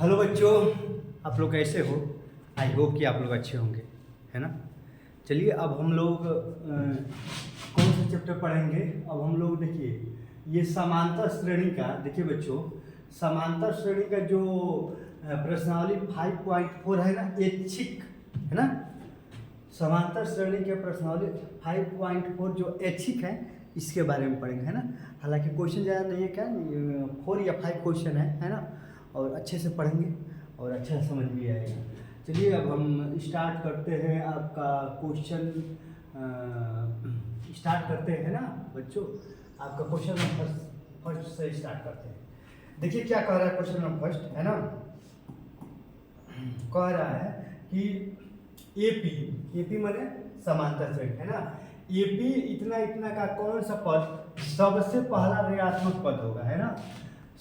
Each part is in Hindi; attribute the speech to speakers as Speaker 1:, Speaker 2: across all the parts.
Speaker 1: हेलो बच्चों, आप लोग कैसे हो? आई होप कि आप लोग अच्छे होंगे, है ना। चलिए अब हम लोग कौन सा चैप्टर पढ़ेंगे। अब हम लोग देखिए ये समांतर श्रेणी का, देखिए बच्चों समांतर श्रेणी का जो प्रश्नावली 5.4 है ना, ऐच्छिक है ना। समांतर श्रेणी के प्रश्नावली 5.4 जो ऐच्छिक है इसके बारे में पढ़ेंगे, है ना। हालांकि क्वेश्चन ज़्यादा नहीं है, क्या 4 या 5 क्वेश्चन है ना। और अच्छे से पढ़ेंगे और अच्छा समझ भी आएगा। चलिए अब हम स्टार्ट करते हैं। आपका क्वेश्चन स्टार्ट करते हैं ना बच्चों। आपका क्वेश्चन नंबर फर्स्ट से स्टार्ट करते हैं। देखिए क्या कह रहा है क्वेश्चन नंबर फर्स्ट, है ना। कह रहा है कि एपी माने समांतर श्रेणी, है ना। एपी इतना इतना का कौन सा पद सबसे पहला ऋणात्मक पद होगा, है ना।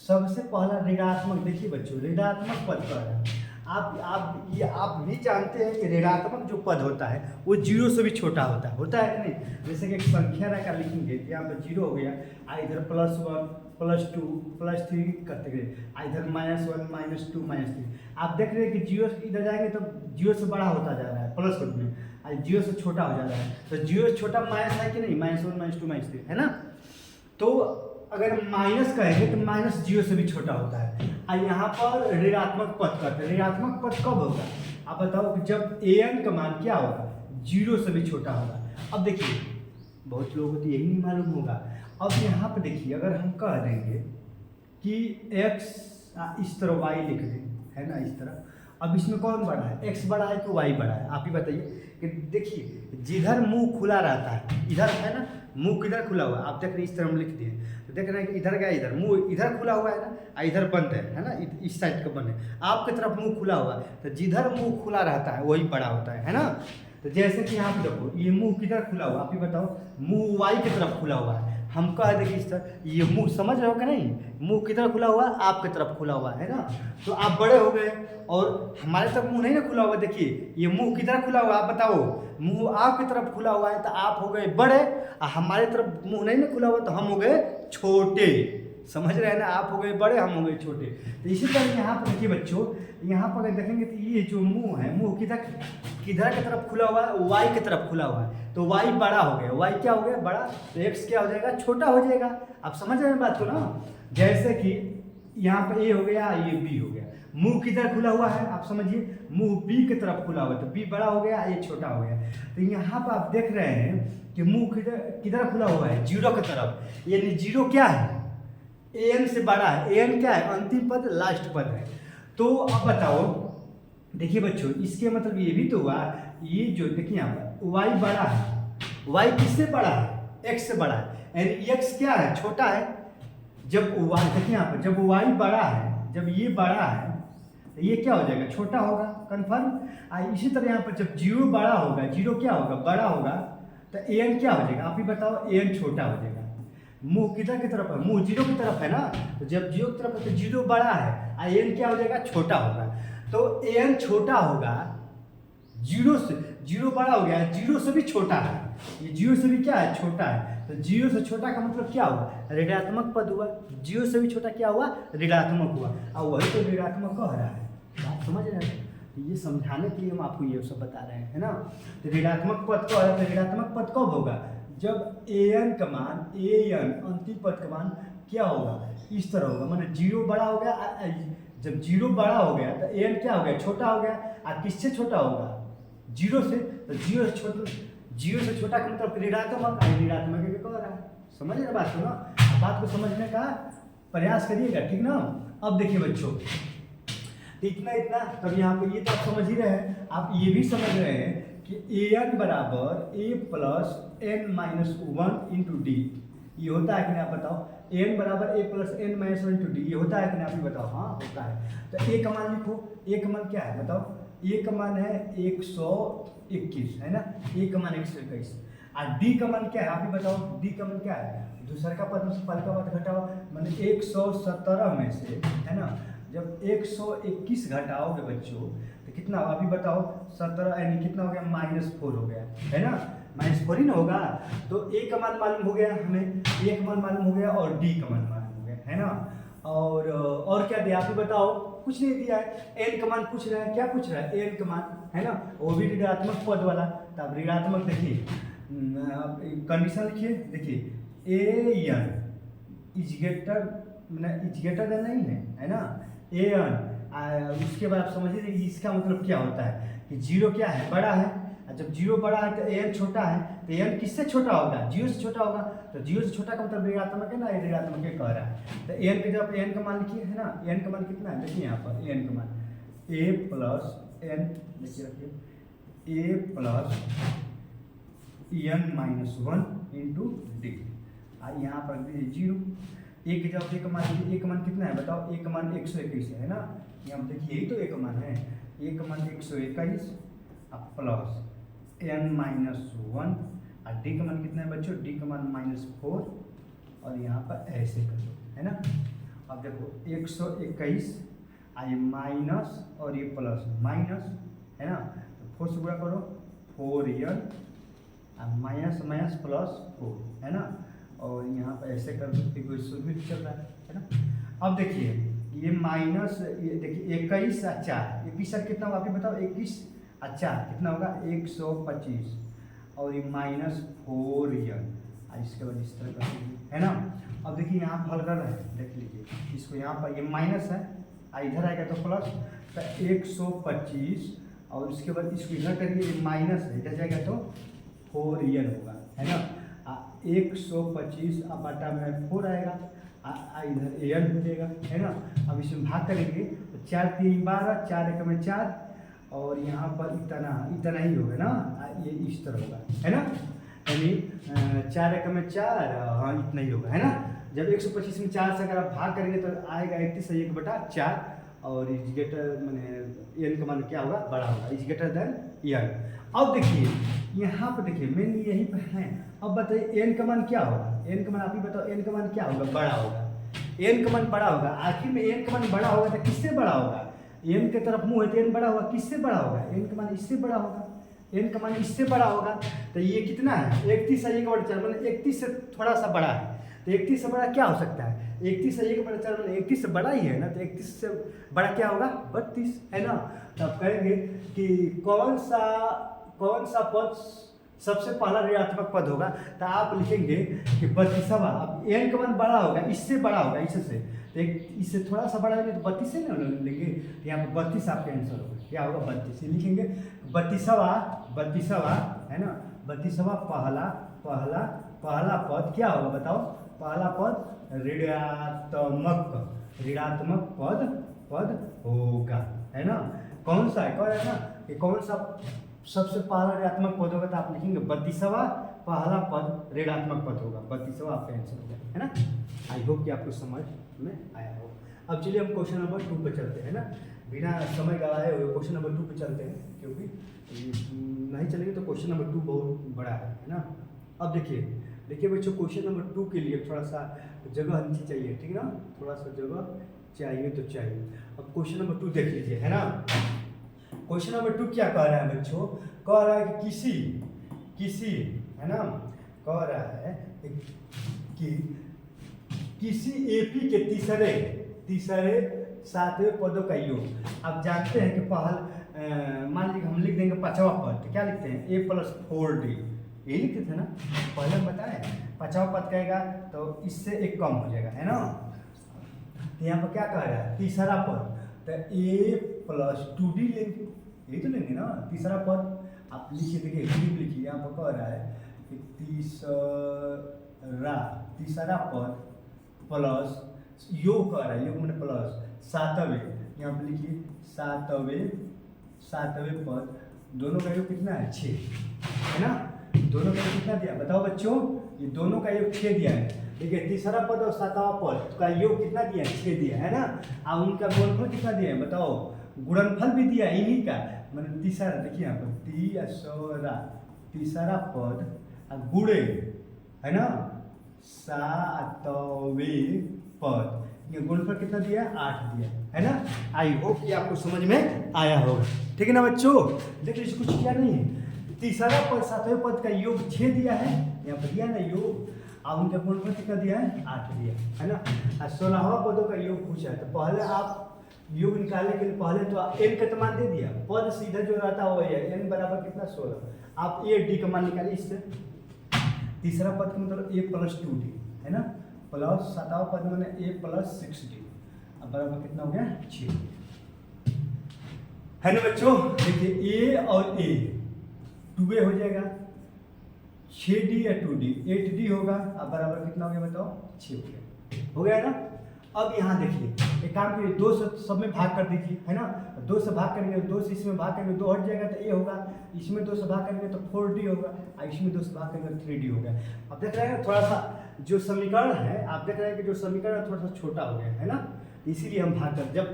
Speaker 1: सबसे पहला ऋणात्मक, देखिए बच्चों ऋणात्मक पद कह रहा है। आप भी जानते हैं कि ऋणात्मक जो पद होता है वो जीरो से भी छोटा होता है कि नहीं। जैसे कि एक संख्या रखा लिखेंगे, यहाँ पर जीरो हो गया, इधर +1 +2 +3 करते गए, इधर -1 -2 -3। आप देख रहे हैं कि जीरो इधर जाएंगे तो जीरो से बड़ा होता जा रहा है प्लस में, जीरो से छोटा हो जा रहा है। तो जीरो से छोटा माइनस है कि नहीं, -1 -2 -3, है ना। तो अगर माइनस कहेंगे तो माइनस जीरो से भी छोटा होता है। और यहाँ पर ऋणात्मक पद करते हैं। ऋणात्मक पद कब होगा आप बताओ कि जब an का मान क्या होगा, जीरो से भी छोटा होगा। अब देखिए बहुत लोगों को तो यही नहीं मालूम होगा। अब यहाँ पर देखिए अगर हम कह देंगे कि x इस तरह y लिख दें, है ना, इस तरह। अब इसमें कौन बड़ा है, x बड़ा है कि y बड़ा है, आप ही बताइए। कि देखिए जिधर मुंह खुला रहता है, इधर है ना मुंह किधर खुला हुआ है, आप देख रहे हैं इस तरह हम लिख दिए तो देख रहे हैं कि इधर गया, इधर मुंह इधर खुला हुआ है ना, इधर बंद है ना, इस साइड का बंद है। आपकी तरफ मुंह खुला हुआ है तो जिधर मुंह खुला रहता है वही बड़ा होता है ना। तो जैसे कि यहाँ पे देखो ये मुंह किधर खुला हुआ, आप ही बताओ। मुंह वाई की तरफ खुला हुआ है। हम कह देंगे इस तरह, ये मुंह समझ रहे हो कि नहीं, मुंह किधर खुला हुआ है, आपकी तरफ खुला हुआ है ना। तो आप बड़े हो गए और हमारे तरफ मुंह नहीं ना खुला हुआ। देखिए ये मुंह किधर खुला हुआ है, आप बताओ। मुंह आपकी तरफ खुला हुआ है तो आप हो गए बड़े, और हमारे तरफ मुंह नहीं ना खुला हुआ तो हम हो गए छोटे। समझ रहे हैं ना, आप हो गए बड़े, हम हो गए छोटे। तो इसी तरह यहाँ पर देखिए बच्चों, यहाँ पर अगर देखेंगे तो ये जो मुंह है, मुंह किधर किधर की तरफ खुला हुआ है, वाई की तरफ खुला हुआ है। तो वाई बड़ा हो गया, वाई क्या हो गया, बड़ा। तो एक्स क्या हो जाएगा, छोटा हो जाएगा। आप समझ रहे हैं बात को ना। जैसे कि यहाँ पर ए हो गया, ये बी हो गया। मुंह किधर खुला हुआ है, आप समझिए, मुंह बी की तरफ खुला हुआ है तो बी बड़ा हो गया, ये छोटा हो गया। तो यहाँ पर आप देख रहे हैं कि मुंह किधर किधर खुला हुआ है, जीरो की तरफ। यानी जीरो क्या है, an से बड़ा है। an क्या है, अंतिम पद, लास्ट पद है। तो अब बताओ, देखिए बच्चों इसके मतलब ये भी तो हुआ, ये जो देखिए यहाँ पर y बड़ा है, y किससे बड़ा है, x से बड़ा है। यानी x क्या है, छोटा है। जब y देखिए यहाँ पर, जब y बड़ा है, जब ये बड़ा है तो ये क्या हो जाएगा, छोटा होगा, कन्फर्म। इसी तरह यहाँ पर जब जीरो बड़ा होगा, जीरो क्या होगा, बड़ा होगा, तो an क्या हो जाएगा, आप ही बताओ। an छोटा हो जाएगा। मुंह किधर की तरफ है, मुंह जीरो की तरफ है ना। तो जब जीरो की तरफ है तो जीरो बड़ा है, an क्या हो जाएगा, छोटा होगा। तो an छोटा होगा जीरो से, जीरो बड़ा हो गया, जीरो से भी छोटा है। ये जीरो से भी क्या है, छोटा है। तो जीरो से छोटा का मतलब क्या हुआ, ऋणात्मक पद हुआ। जीरो से भी छोटा क्या हुआ, ऋणात्मक हुआ। और वही तो ऋणात्मक कह रहा है, बात समझ रहे हैं। तो ये समझाने के लिए हम आपको ये सब बता रहे हैं, है ना। तो ऋणात्मक पद कह रहा है, तो ऋणात्मक पद कब होगा, जब an का मान, an अंतिम पद का मान क्या होगा, इस तरह होगा। मतलब जीरो बड़ा हो गया, जब जीरो बड़ा हो गया तो an क्या हो गया, छोटा हो गया। और किससे छोटा होगा, जीरो से। तो जीरो से छोटा का मतलब ऋणात्मक, ऋणात्मक कह रहा है। समझ रहे बात को ना, बात को समझने का प्रयास करिएगा, ठीक ना। अब देखिए बच्चों इतना तब यहाँ पे ये तो आप समझ ही रहे हैं। आप ये भी समझ रहे हैं कि an बराबर a plus n-1 into D, ये होता है कि नहीं, आप बताओ। n बराबर a plus n-1 into D, ये होता है कि नहीं, आप ही बताओ। हाँ होता है। तो a का मान लिखो, a का मान क्या है बताओ। a का मान है 121, है ना। a का मान 121। और d का मान क्या है, आप ही बताओ। d का मान क्या है, दूसरा का पद में से पहले का पद घटाओ, मतलब 117 में से, है ना। जब 121 घटाओगे बच्चों तो कितना, अभी बताओ। 17 यानी कितना हो गया, -4 हो गया, है ना। -4 ही ना होगा। तो a का मान मालूम हो गया हमें, a का मान मालूम हो गया और d का मान मालूम हो गया, है ना। और क्या दिया, आप ही बताओ। कुछ नहीं दिया है, एन का मान पूछ रहा है, क्या पूछ रहा है, एन का मान, है ना, वो भी ऋणात्मक पद वाला। तो अब ऋणात्मक देखिए कंडीशन लिखिए, देखिए A N is greater than नहीं है ना, ए एन, उसके बाद आप समझिए इसका मतलब क्या होता है कि जीरो क्या है, बड़ा है, और जब जीरो बड़ा है तो एन छोटा है, तो एन किससे छोटा होगा, जीरो से छोटा होगा, तो जीरो से छोटा का मतलब ऋणात्मक है ना, ये ऋणात्मक है कह रहा है। तो एन के जब एन का मान लिखिए, है ना, एन का मान कितना है, देखिए यहाँ पर एन का मान ए प्लस एन, देखिए रखिए A plus N minus one into D, यहाँ पर दीजिए जीरो, एक जब एक मान लीजिए, एक मान कितना है बताओ, एक मान 121 है ना, यहाँ देखिए यही तो एक मान है, एक मान 121 प्लस एन माइनस वन, और डी का मान कितना है बच्चों, डी का मान -4, और यहाँ पर ऐसे कर दो, है ना। अब देखो 121 आई माइनस और ये प्लस माइनस, है ना, तो 4 से गुणा करो, 4n माइनस माइनस प्लस 4, है ना, और यहाँ पर ऐसे कर दो, इक्वेशन भी चल रहा है ना। अब देखिए ये माइनस, ये देखिए 21 और 4, 21 और कितना होगा आप ही बताओ, 21 और 4 कितना होगा 125, और ये -4n, इसके बाद इस तरह कर दीजिए, है ना। अब देखिए यहाँ हल कर रहे हैं, देख लीजिए इसको, यहाँ पर ये माइनस है, इधर आएगा तो प्लस, तो 125, और उसके बाद इसको इधर करिए, ये माइनस है, इधर जाएगा तो 4n होगा, है ना, 125 अब बटा में 4 आएगा, इधर एन हो जाएगा, है ना। अब इसमें भाग करेंगे तो 4 3 12, 4 1 में 4, और यहाँ पर इतना ही होगा ना, ये इस तरह होगा, है ना, यानी 4 1 में 4, हाँ इतना ही होगा, है ना। जब 125 में 4 से अगर आप भाग करेंगे तो आएगा 31/1/4, और इज ग्रेटर मैंने एन का मान क्या होगा, बड़ा होगा, इज ग्रेटर देन एन। अब देखिए यहाँ पर देखिए मेन यही पर है, अब बताइए एन का मान क्या होगा, एन का मान आप ही बताओ, एन का मान क्या होगा, बड़ा होगा, एन का मान बड़ा होगा, आखिर में एन का मान बड़ा होगा तो किससे बड़ा होगा, एन के तरफ मुंह है तो एन बड़ा होगा, किससे बड़ा होगा, एन का मान इससे बड़ा होगा, एन का मान इससे बड़ा होगा, तो ये कितना है 31 से 1/4, मतलब 31 से थोड़ा सा बड़ा है, तो 31 से बड़ा क्या हो सकता है, 31 से 1/4 मतलब 31 से बड़ा ही है ना, तो 31 से बड़ा क्या होगा 32, है ना। तो आप कहेंगे कि कौन सा पद सबसे पहला ऋणात्मक पद होगा, तो आप लिखेंगे कि 32वां। अब एन का मान बड़ा होगा, इससे बड़ा होगा, इससे तो इससे थोड़ा सा बड़ा होगा तो 32 से ना लेंगे, तो यहाँ पर 32 आपका आंसर होगा, क्या होगा 32, लिखेंगे 32वां, है ना, 32वां पहला पद क्या होगा बताओ, पहला पद ऋणात्मक पद होगा, है ना। कौन सा है, कौन है ना कि कौन सा सबसे पहला ऋणात्मक पद होगा, तो आप लिखेंगे 32वां पहला पद ऋणात्मक पद होगा, 32वां आपका आंसर होगा, है ना। आई होप कि आपको समझ में आया हो। अब चलिए हम क्वेश्चन नंबर 2 पे चलते हैं ना, बिना समय गवाए हुए क्वेश्चन नंबर 2 पे चलते हैं, क्योंकि नहीं चलेंगे तो क्वेश्चन नंबर 2 बहुत बड़ा है ना। अब देखिए बच्चों, क्वेश्चन नंबर 2 के लिए थोड़ा सा जगह नीचे चाहिए, ठीक है ना, थोड़ा सा जगह चाहिए तो चाहिए। अब क्वेश्चन नंबर 2 देख लीजिए, है ना। क्वेश्चन नंबर 2 क्या कह रहा है बच्चों, कह रहा है कि किसी है ना, कह रहा है कि किसी एपी के तीसरे सातवें पदों का योग। आप जानते हैं कि मान लीजिए हम लिख देंगे 5वां पद, तो क्या लिखते हैं a + 4d, ये लिखते थे ना पहले हम बताएं। 5वां पद कहेगा तो इससे एक कम हो जाएगा, है ना। तो यहाँ पर क्या कह रहा है, तीसरा पद, तो a + 2d लेंगे, यही तो लेंगे ना तीसरा पद। आप लिखिए, देखिए लिखिए, यहाँ पर कह रहा है कि तीसरा पद प्लस योग कह रहा है, योग मैंने प्लस सातवें, यहाँ पर लिखिए सातवें पद, दोनों का योग कितना है 6, है ना। दोनों का योग कितना दिया बताओ बच्चों, ये दोनों का योग 6 दिया है। देखिए तीसरा पद और सातवां पद का योग कितना दिया है 6 दिया है ना। अब उनका गुणनफल कितना दिया है बताओ, गुणनफल भी दिया है इन्हीं का, मतलब तीसरा, देखिए यहाँ पर तीसरा पद गुणे, है ना, सातवें पद, ये गुणनफल कितना दिया 8 दिया है ना। आई होप कि आपको समझ में आया होगा, ठीक है ना बच्चों। देखिए इसको कुछ किया नहीं है, तीसरा पद सातवें पद का योग 6 दिया है, यहाँ पर दिया ना योग, अब उनका गुणनफल कितना दिया है 8 दिया है ना। और 16वां पदों का योग पूछा है, तो पहले आप योग निकालने के लिए पहले तो n का तो मान दे दिया, पद सीधा जो रहता है वो है n बराबर कितना 16। आप a d का मान निकालिए इससे। तीसरा पद का मतलब a प्लस 2d है ना, प्लस सातवां पद में a प्लस 6d, अब बराबर कितना हो गया 6 है ना बच्चों। देखिए a और a 2a हो जाएगा, 6d या 2d 8d होगा, अब बराबर कितना हो गया बताओ 6 हो गया ना। अब यहाँ देखिए एक काम करिए, 2 से सब में भाग कर दीजिए है ना, 2 से भाग करेंगे 2 से इसमें भाग करेंगे 2 हट जाएगा तो a होगा, इसमें 2 से भाग करेंगे तो 4d होगा, और इसमें 2 से भाग करेंगे तो 3d होगा। अब देख रहे हैं थोड़ा सा जो समीकरण है, आप देख रहे हैं कि जो समीकरण थोड़ा सा छोटा हो गया है ना, इसीलिए हम भाग कर, जब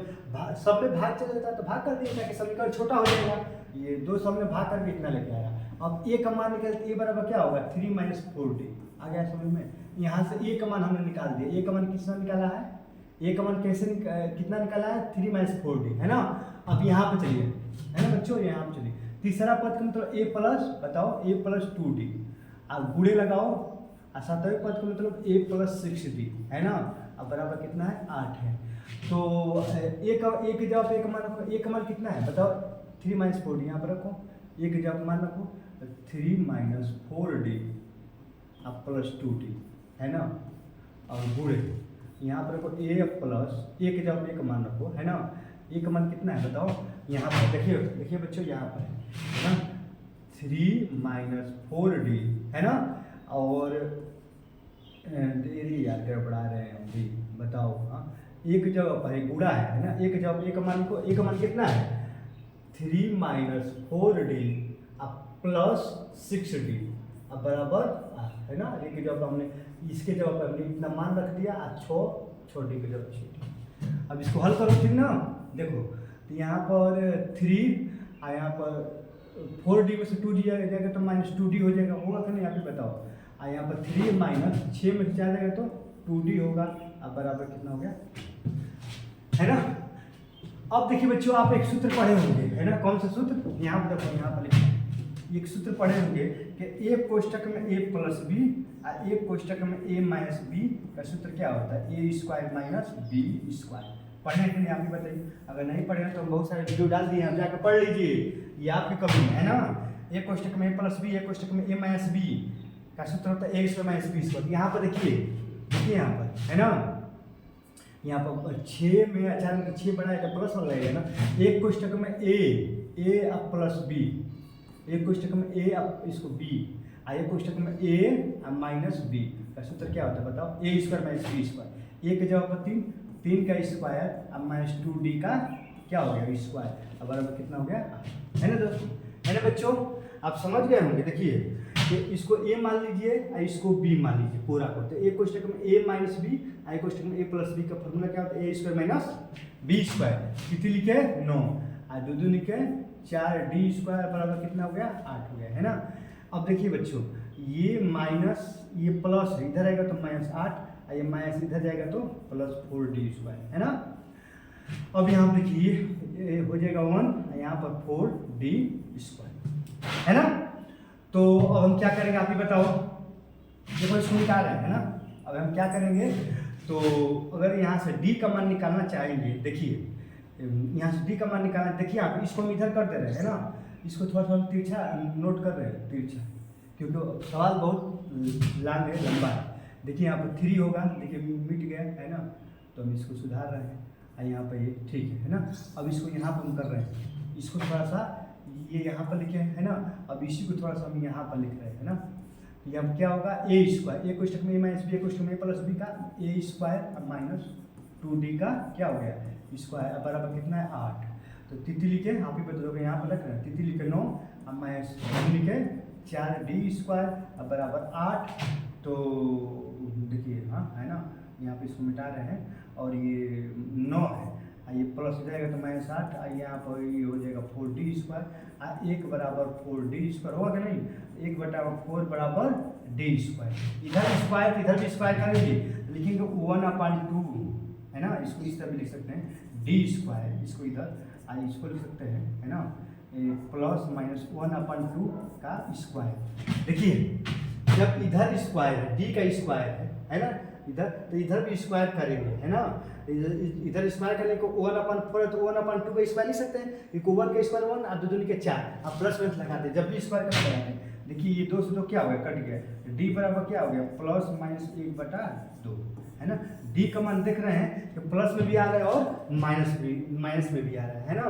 Speaker 1: सब में भाग चला जाता है तो भाग कर दिए ताकि समीकरण छोटा हो जाएगा। ये 2 सब में भाग करके इतना लेके आया। अब a का मान निकल, a बराबर क्या होगा 3 माइनस 4d, आ गया समझ में। यहाँ से a का मान हमने निकाल दिया, a का मान कितना निकाला है, a का मान कैसे कितना निकाला है 3 माइनस 4d है ना। अब यहाँ पे चलिए है ना बच्चों, यहाँ पे चलिए तीसरा पद का मतलब a प्लस बताओ a प्लस 2d, अब गुणे लगाओ, और सातवें पद का मतलब a प्लस 6d है ना, अब बराबर कितना है 8 है। तो a के जवाब a का मान रखो, a का मान कितना है बताओ 3 माइनस 4d, यहाँ पर रखो a के जवाब मान रखो 3 माइनस 4d अब प्लस 2d है ना, और गुणे यहाँ पर रखो a प्लस a के जवाब a का मान रखो है ना, a का मान कितना है बताओ, यहाँ पर देखिए देखिए बच्चों यहाँ पर है ना 3 माइनस 4d है ना, और देरी यार गड़बड़ा रहे हैं हम भी, बताओ हाँ एक जगह पर गुड़ा है ना, एक जवाब a का मान को, a का मान कितना है 3 माइनस 4d अब प्लस 6d अब बराबर है ना, एक जवाब हमने इसके जवाब पर हमने इतना मान रख दिया, 6 छोटी के जवाब 6। अब इसको हल करो ठीक ना, देखो तो यहाँ पर 3 और यहाँ पर 4d में से 2d जाएगा तो माइनस 2d हो जाएगा, होगा कि नहीं आप ही बताओ, और यहाँ पर 3 माइनस 6 में से जाएगा तो 2d होगा, अब बराबर कितना हो गया है ना। अब देखिए बच्चों आप एक सूत्र पढ़े होंगे है ना, कौन सा सूत्र, यहाँ पर देखो यहाँ पर लिखा एक सूत्र पढ़े होंगे कि a कोष्टक में a प्लस बी और a कोष्टक में a माइनस बी का सूत्र क्या होता है a square minus B square. पढ़ने के लिए आप ही बताइए, अगर नहीं पढ़े तो हम बहुत सारे वीडियो डाल दिए, आप जाकर पढ़ लीजिए, ये आपकी कमी है ना। a कोष्टक में a प्लस बी, a कोष्टक में a माइनस बी का सूत्र होता है a square minus B square. यहाँ पर देखिए देखिए यहाँ पर है ना, यहाँ पर 6 में अचानक 6 बनाएगा प्लस हो जाएगा ना, एक कोष्टक में a अब प्लस बी, एक कोष्टक में a अब इसको b, एक कोष्टक में a माइनस b का सूत्र क्या होता है बताओ a square minus B square. a के जवाब पर 3 का स्क्वायर अब माइनस 2d का क्या हो गया स्क्वायर, अब बराबर कितना हो गया है ना दोस्तों, है ना बच्चों। आप समझ गए होंगे, देखिए कि इसको a मान लीजिए और इसको b मान लीजिए पूरा को, तो एक कोष्टक में a माइनस बी, एक कोष्टक में a प्लस बी का फॉर्मूला क्या होता है a square minus B square, कितनी लिखे 9 और 2 लिखे 4d स्क्वायर बराबर कितना हो गया 8 हो गया है ना। अब देखिए बच्चों ये माइनस ये प्लस है, इधर आएगा तो माइनस 8 और ये माइनस इधर जाएगा तो प्लस 4d स्क्वायर है ना। अब यहाँ पर देखिए हो जाएगा 1 यहाँ पर 4d स्क्वायर है ना। तो अब हम क्या करेंगे आप ही बताओ, देखो इसको निकाल रहे हैं ना, अब हम क्या करेंगे, तो अगर यहाँ से d का मान निकालना चाहेंगे, देखिए यहाँ से d का मान निकालना, देखिए आप इसको हम इधर कर दे रहे हैं ना, इसको थोड़ा सा तिरछा नोट कर रहे हैं तिरछा, क्योंकि सवाल बहुत लंबा है लंबा है। देखिए यहाँ पर 3 होगा, देखिए मिट गया है ना, तो हम इसको सुधार रहे हैं और यहाँ पर ये ठीक है ना। अब इसको यहाँ पर हम कर रहे हैं, इसको थोड़ा सा ये यहाँ पर लिखे है ना, अब इसी को थोड़ा सा हम यहाँ पर लिख रहे हैं ना। ये अब क्या होगा a स्क्वायर, a कोष्टक में a माइनस बी, कोष्टक में a प्लस बी का a स्क्वायर माइनस 2d का क्या हो गया स्क्वायर, अब बराबर कितना है 8। तो तिथि लिखे आप ही बता यहाँ पर रख रहे हैं, तिथि लिखे 9 अब माइनस लिखे 4d स्क्वायर अब बराबर 8। तो देखिए हाँ है ना, यहाँ पे इसको मिटा रहे हैं और ये 9 है, ये प्लस हो जाएगा तो माइनस 8, यहाँ पर ये हो जाएगा 4d स्क्वायर, 1 बराबर 4d स्क्वायर होगा कि नहीं, 1 बटा 4 बराबर d स्क्वायर, इधर स्क्वायर इधर भी स्क्वायर करेंगे, लिखेंगे 1/2 है ना, इसको इस तरह भी लिख सकते हैं d स्क्वायर, इसको इधर इसको लिख सकते हैं है ना, प्लस माइनस 1/2 का स्क्वायर। देखिए जब इधर स्क्वायर है d का स्क्वायर है है ना, इधर तो इधर भी स्क्वायर करेंगे, है ना, इधर स्क्वायर करने को 1/4 है तो 1/2 का स्क्वायर लिख सकते हैं, एक 1 का स्क्वायर 1 और 2 दूनी के 4, अब प्लस में लगाते हैं, जब भी स्क्वायर करना लगाते हैं। देखिए ये 2 से 2 क्या हो गया, कट गया, डी बराबर क्या हो गया, प्लस माइनस 1/2, है ना। डी का मान देख रहे हैं कि प्लस में भी आ रहा है और माइनस में भी आ रहा है ना।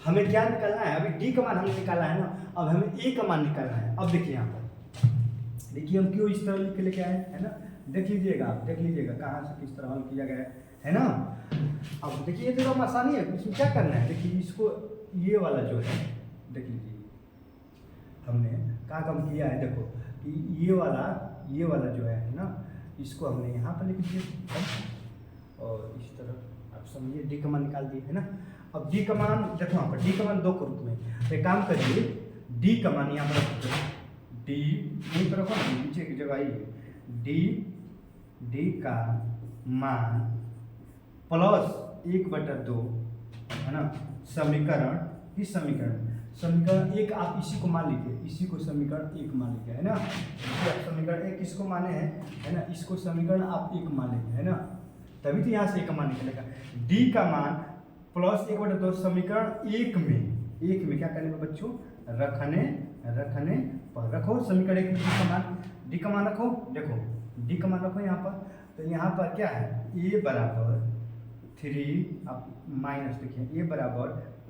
Speaker 1: हमें क्या निकालना है, अभी डी का मान हमने निकाला है ना, अब हमें ए का मान निकालना है। अब देखिए यहाँ पर, देखिए हम क्यों इस तरह लिख के लेके आए, है ना, देख लीजिएगा, आप देख लीजिएगा कहाँ से किस तरह हल किया गया है ना। अब देखिए ये तो आसानी है, इसमें क्या करना है, देखिए इसको ये वाला जो है, देख लीजिए हमने क्या काम किया है, देखो कि ये वाला जो है ना, इसको हमने यहाँ पर लिख दिया और इस तरह आप समझिए डी का मान निकाल दिए, है ना। अब डी का मान देखो यहाँ पर, डी का मान 2 के रूप में, तो एक काम करिए, डी का मान यहाँ पर रखो, डी यहीं पर रखो ना, नीचे की जगह आई, डी का मान प्लस 1/2, है ना, समीकरण, किस समीकरण 1 आप इसी को मान लीजिए, इसी को समीकरण 1 मान लीजिए, है ना। आप समीकरण 1 किसको माने हैं, है ना, इसको समीकरण आप 1 मान लीजिए, है ना, तभी तो यहाँ से 1 का मान निकलेगा। डी का मान प्लस 1/2 समीकरण 1 में क्या करने पर बच्चों, रखने पर रखो समीकरण 1 में डी का मान रखो, देखो डी का मान रखो यहाँ पर, तो यहाँ पर क्या है, ए बराबर 3, अब माइनस देखिए, ए बराबर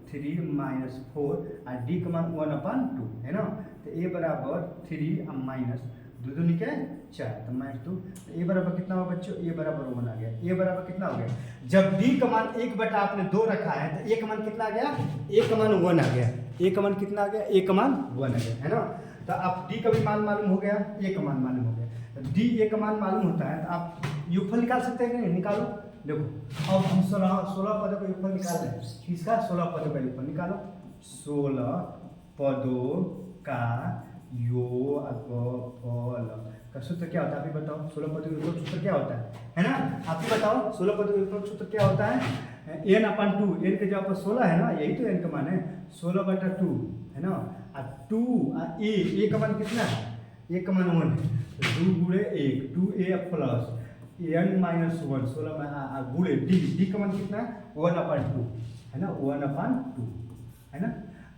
Speaker 1: 3 - 4 और डी का मान 1/2, है ना, तो ए बराबर 3 और माइनस 2 दूनी के 4, तो -2, तो ए बराबर कितना होगा बच्चों, ए बराबर 1 आ गया। ए बराबर कितना हो गया, जब डी का मान 1 आपने 2 रखा है तो ए का मान कितना आ गया, ए का मान 1 आ गया, ए का मान कितना आ गया, ए का मान 1 आ गया, है ना। तो अब डी का भी मान मालूम हो गया, ए का मान मालूम हो गया, तो डी ए का मान मालूम होता है तो आप योगफल निकाल सकते हैं कि नहीं, निकालो। देखो अब हम 16 पदों का योगफल निकाल रहे हैं, किसका, 16 पदों का योगफल निकालो, 16 पदों का योगफल का सूत्र क्या होता है, आप ही बताओ, 16 पदों का योगफल सूत्र क्या होता है ना, आप ही बताओ, 16 पदों का योगफल सूत्र क्या होता है, n/2, n के जगह पर 16 है ना, यही तो n का मान है, 16/2, है ना, और 2 ए का मान कितना है, ए का मान 1 है, 2 गुणे 1, 2a प्लस n - 1, 16 गुणे डी का मान कितना है, 1/2, है ना, 1/2, है ना।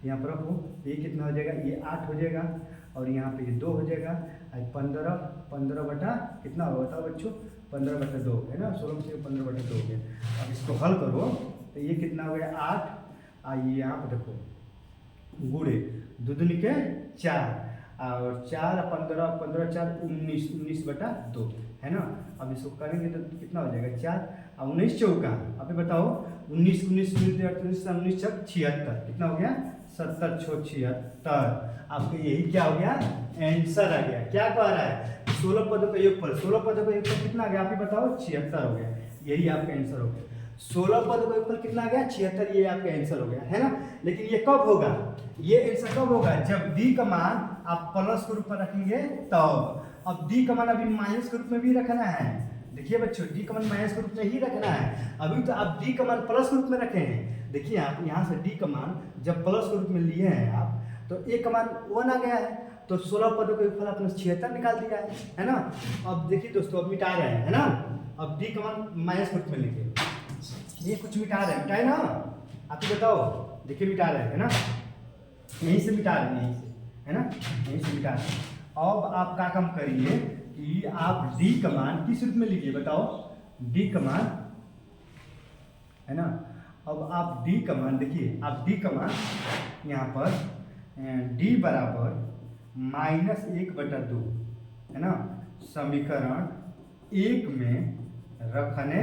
Speaker 1: यहाँ पर रखो, ये कितना हो जाएगा, ये 8 हो जाएगा और यहाँ पे ये 2 हो जाएगा, 15 बटा कितना होगा बताओ बच्चों, 15/2, है ना, 16 से 15/2 हो गया। अब इसको हल करो तो ये कितना हो गया, 8, ये यहाँ पर देखो गुणे 2 दूनी के 4 और 4 15 15 4 19/2, है ना। अब इसको करेंगे तो कितना हो जाएगा, 4 और 19 चौका, अब बताओ 19 19 छक 76, कितना हो गया, 70 छो 76, आपको यही क्या हो गया, आंसर आ गया। क्या कह रहा है, 16 पदों का योगफल, 16 पदों का योगफल कितना आ गया, आप ही बताओ, 76 हो गया, यही आपका आंसर हो गया। 16 पदों का योगफल कितना आ गया, 76, ये आपका आंसर हो गया, है ना। लेकिन ये कब होगा, ये आंसर कब होगा, जब डी का मान आप प्लस के रूप में रखेंगे तब। अब डी का मान अभी माइनस के रूप में भी रखना है, देखिए बच्चों, डी का मान माइनस के रूप में ही रखना है, अभी तो आप डी का मान प्लस के रूप में रखे हैं। देखिए आप यहाँ से डी का मान जब प्लस के रूप में लिए हैं आप, तो ए का मान 1 आ गया है, तो 16 पदों का योगफल आपने 76 निकाल दिया है ना। अब देखिए दोस्तों, अब मिटा रहे हैं, है ना, अब डी का मान माइनस के रूप में लेंगे, ये कुछ मिटा रहे हैं, मिटाए ना, आप ही बताओ, देखिए मिटा रहे हैं ना, यहीं से मिटा रहे हैं, यहीं से, है ना, यहीं से मिटा रहे हैं। अब आप क्या काम करिए कि आप डी का मान किस रूप में लीजिए बताओ, डी का मान, है ना। अब आप डी का मान देखिए, आप डी का मान यहाँ पर डी बराबर -1/2, है ना, समीकरण 1 में रखने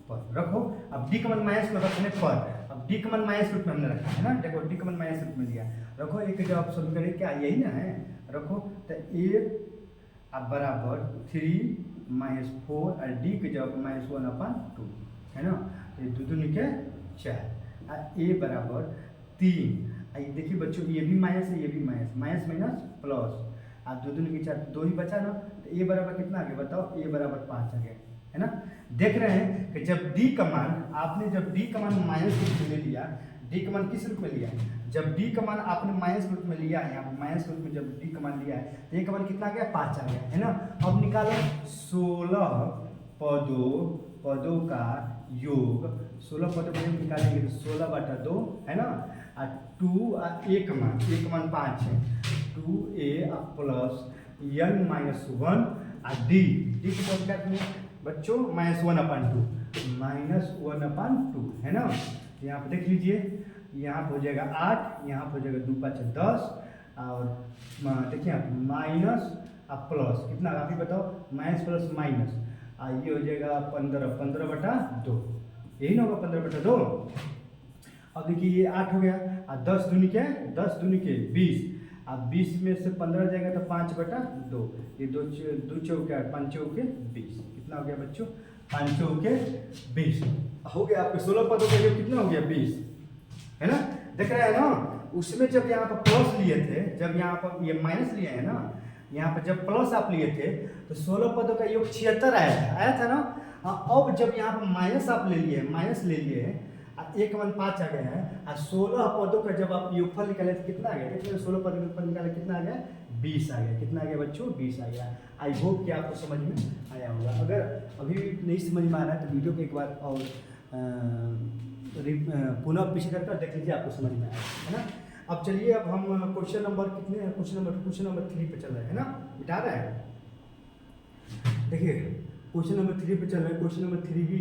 Speaker 1: पर रखो। अब डी का मान माइनस में रखने पर, अब डी का मान माइनस रूप में हमने रखा है ना, देखो डी का मान माइनस रूप में लिया, रखो एक जवाब समीकरण क्या यही ना है, रखो तो ए अब बराबर 3 - 4 और डी के जवाब -1/2, है ना, ये 2 दूनी के 4 और ए बराबर 3। देखिए बच्चों, ये भी माइनस है, ये भी माइनस, माइनस माइनस प्लस, आप 2 दूनी के 4, 2 ही बचा ना, तो ए बराबर कितना आ गया बताओ, ए बराबर 5 आ गया, है ना। देख रहे हैं कि जब डी का मान आपने जब डी का मान माइनस के रूप में ले लिया, डी का मान किस रूप में लिया है, जब डी का मान आपने माइनस रूप में लिया है, यहाँ पर माइनस रूप में जब डी का मान लिया है तो ए का मान कितना आ गया 5 आ गया, है ना। अब निकालो 16 पदों का योग, 16 पदों का योग निकालेंगे तो 16/2 है ना, और 2 और ए का मान 5 है, 2a प्लस n-1 और डी की पद क्या है बच्चों -1/2 है ना। यहाँ पर देख लीजिए, यहाँ पर हो जाएगा 8, यहाँ पर हो जाएगा 2 5 10, और देखिए माइनस और प्लस कितना आप ही बताओ, माइनस प्लस माइनस, ये हो जाएगा 15/2, यही ना होगा 15/2। अब देखिए ये 8 हो गया, और 10 दूनी के 20, अब 20 में से 15 जाएगा तो 5/2, ये 2 चौके 5 चौके 20, कितना हो गया बच्चों 5 चौके 20 हो गया। आपके 16 पदों का योग कितना हो गया 20, है ना। देख रहे हैं ना, उसमें जब यहाँ पर प्लस लिए थे, जब यहाँ पर ये माइनस लिए हैं ना, यहाँ पर जब प्लस आप लिए थे तो 16 पदों का योग 76 आया था ना। अब जब यहाँ पर माइनस आप माइनस ले लिए हैं, एक मान 5 आ गया है, और 16 पदों का जब आप योगफल निकाले तो कितना आ गया, कितने 16 पदों का योगफल निकाले कितना आ गया 20 आ गया, कितना आ गया बच्चों 20 आ गया। आई होप कि आपको समझ में आया होगा। अगर अभी भी नहीं समझ में आ रहा है तो वीडियो को एक बार और पुनः पीछे करके देख लीजिए, आपको समझ में आया है ना। अब चलिए, अब हम क्वेश्चन नंबर 3 पे चल रहे हैं ना, मिटा रहे हैं। देखिए क्वेश्चन नंबर 3 पे चल रहे हैं। क्वेश्चन नंबर 3 भी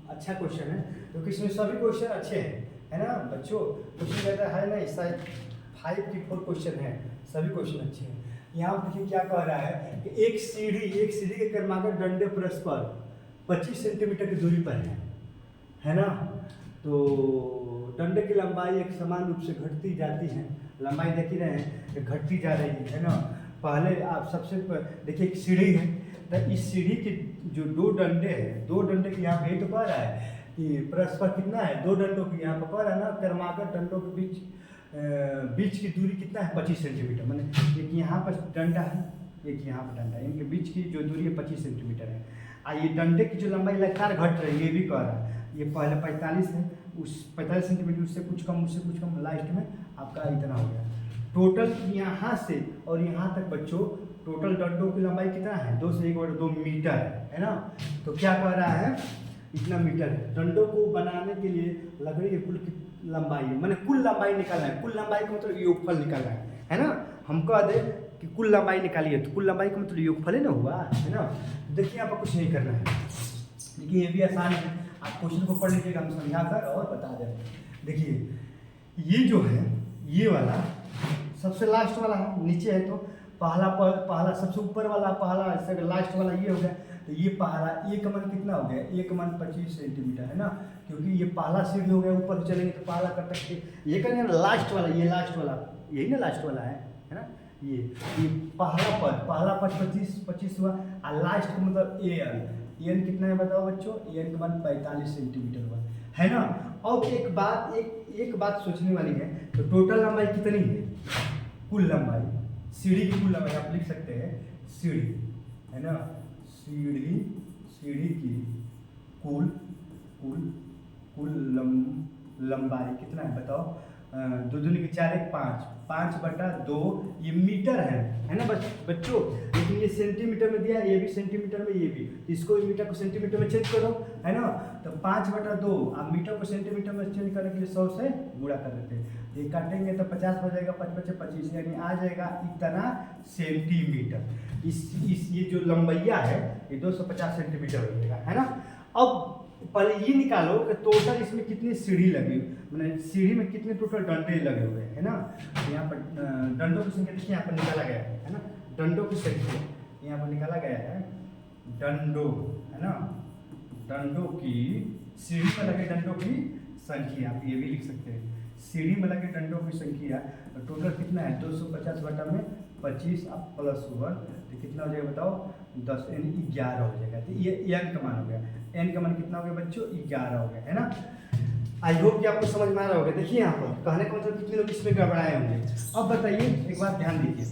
Speaker 1: अच्छा क्वेश्चन है, क्योंकि इसमें सभी क्वेश्चन अच्छे हैं, है ना बच्चों। क्वेश्चन कहता है ना, शायद 5 की 4 क्वेश्चन है, सभी क्वेश्चन अच्छे हैं। यहाँ पर देखिए क्या कह रहा है कि एक सीढ़ी के क्रमागत डंडे परस्पर 25 सेंटीमीटर की दूरी पर है ना। तो डंडे की लंबाई एक समान रूप से घटती जाती है, लंबाई देख ही रहे हैं कि घटती जा रही है ना। पहले आप सबसे देखिए एक सीढ़ी है, तो इस सीढ़ी के जो 2 डंडे हैं, 2 डंडे के यहाँ पे तो कह रहा है कि परस्पर कितना है, 2 डंडों की यहाँ पर कह रहा है ना, क्रमागत डंडों के बीच की दूरी कितना है 25 सेंटीमीटर। मैंने एक यहाँ पर डंडा है, एक यहाँ पर डंडा है, इनके बीच की जो दूरी है 25 सेंटीमीटर है। ये डंडे की जो लंबाई लगातार घट रही है, ये भी कह रहा है। ये पहले 45 है, उस 45 सेंटीमीटर उससे कुछ कम, लास्ट में आपका इतना हो गया। टोटल यहाँ से और यहाँ तक बच्चों टोटल डंडों की लंबाई कितना है 2 से 1/2 मीटर है ना। तो क्या कह रहा है, इतना मीटर है। डंडों को बनाने के लिए लकड़ी की कुल लंबाई है, मैंने कुल लंबाई निकालना है। कुल लंबाई का मतलब योगफल निकालना है ना। हम कह दे कि कुल लंबाई निकालिए, तो कुल लंबाई का मतलब योगफल ही ना हुआ, है ना। देखिए यहाँ पर कुछ नहीं करना है, देखिए ये भी आसान है। आप क्वेश्चन को पढ़ लीजिएगा, हम समझा कर और बता दें। देखिए ये जो है, ये वाला सबसे लास्ट वाला है, नीचे है तो पहला सबसे ऊपर वाला पहला, से लास्ट वाला ये हो गया। तो ये पहला ए का मान कितना हो गया, ए का मान 25 सेंटीमीटर है ना, क्योंकि ये पहला सीढ़ी हो गया, ऊपर चलेंगे तो पहला कट के ये करेंगे लास्ट वाला, ये लास्ट वाला यही ना लास्ट वाला है ना। ये पहला पद 25 हुआ, और लास्ट का मतलब एन कितना है बताओ बच्चों, एन का मान 45 सेंटीमीटर हुआ, है ना। अब एक बात सोचने वाली है, तो टोटल लंबाई कितनी है, कुल लंबाई, सीढ़ी की कुल लंबाई आप लिख सकते हैं, सीढ़ी है ना, सीढ़ी की कुल लंबाई कितना है बताओ, 2 दूनी के 4 1 5/2 ये मीटर है ना बच्चों। लेकिन ये सेंटीमीटर में दिया है, ये भी सेंटीमीटर में, ये भी, इसको मीटर को सेंटीमीटर में चेंज करो, है ना। तो 5/2 आप मीटर को सेंटीमीटर में चेंज करने के लिए 100 से गुणा कर देते हैं। ये काटेंगे तो 50 हो जाएगा, 5 × 25 यानी आ जाएगा इतना सेंटीमीटर। ये जो लंबैया है ये 250 सेंटीमीटर हो जाएगा, है ना। अब पहले ये निकालो कि टोटल इसमें कितनी सीढ़ी लगी, मैंने सीढ़ी में कितने टोटल डंडे लगे हुए हैं, है ना। यहाँ पर डंडों की संख्या देखिए यहाँ पर निकाला गया है ना, डंडों की संख्या यहाँ पर निकाला गया है, डंडों है ना, डंडों की सीढ़ी में लगे डंडों की संख्या, आप ये भी लिख सकते हैं, सीढ़ी में लगे डंडों की संख्या टोटल कितना है 250/25 आप प्लस 1 तो कितना हो जाएगा बताओ 10 यानी 11 हो जाएगा। तो ये एन का मान हो गया, एन का मान कितना हो गया बच्चों 11 हो गया, है ना। आई होप कि आपको समझ में आ रहा होगा। देखिए यहाँ पर कहने का मतलब कितने लोग इसमें गड़बड़ाए होंगे। अब बताइए एक बात ध्यान दीजिए,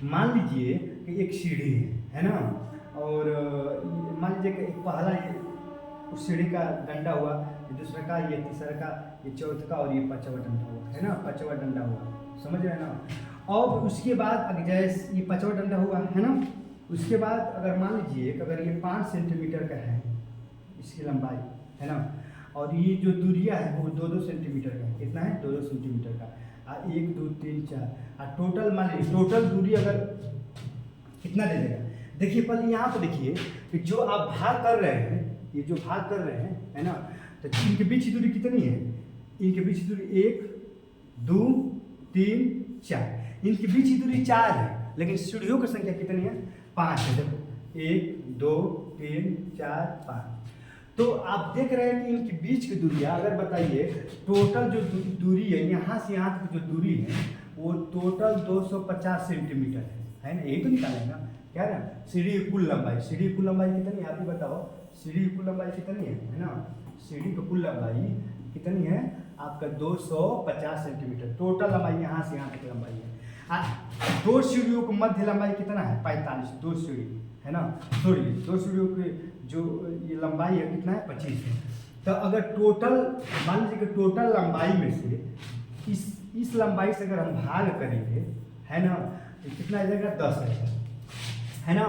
Speaker 1: मान लीजिए कि एक सीढ़ी है ना, और मान लीजिए कि एक पहला उस सीढ़ी का डंडा हुआ, ये दूसरा का, ये तीसरा का, ये चौथा का और ये पांचवा डंडा हुआ, है ना, पांचवा डंडा हुआ, समझ रहे हैं ना। और उसके बाद अगर जैसे ये पांचवा डंडा हुआ, है ना, उसके बाद अगर मान लीजिए कि अगर ये 5 सेंटीमीटर का है इसकी लंबाई, है ना, और ये जो दूरिया है वो 2-2 सेंटीमीटर का है, कितना है 2-2 सेंटीमीटर का, 1 2 3 4, टोटल मान लीजिए टोटल दूरी अगर कितना दे देगा। देखिए पहले यहाँ पर देखिए कि जो आप भाग कर रहे हैं, ये जो भाग कर रहे हैं, है ना, तो इनके बीच की दूरी कितनी है, इनके बीच की दूरी 1 2 3 4, इनके बीच की दूरी 4 है, लेकिन सीढ़ियों की संख्या कितनी है 5 है। देखो 1 2 3 4 5। तो आप देख रहे हैं कि इनके बीच की दूरी, अगर बताइए टोटल जो दूरी है यहाँ से यहाँ तक जो दूरी है वो टोटल 250 सेंटीमीटर है ना, यही तो निकालेगा क्या ना। सीढ़ी की कुल लंबाई, सीढ़ी की कुल लंबाई कितनी है आप ही बताओ, सीढ़ी की कुल लंबाई कितनी है ना, सीढ़ी की कुल लंबाई कितनी है आपका 250 सेंटीमीटर, टोटल लंबाई यहाँ से यहाँ तक लंबाई है। 2 सीढ़ियों को मध्य लंबाई कितना है 45, 2 सीढ़ी है ना, सॉरी 2 सीढ़ियों की जो ये लंबाई है कितना है 25 है। तो अगर टोटल मान लीजिए कि टोटल लंबाई में से इस लंबाई से अगर हम भाग करेंगे, है ना, तो कितना आ जाएगा 10 आएगा, है ना।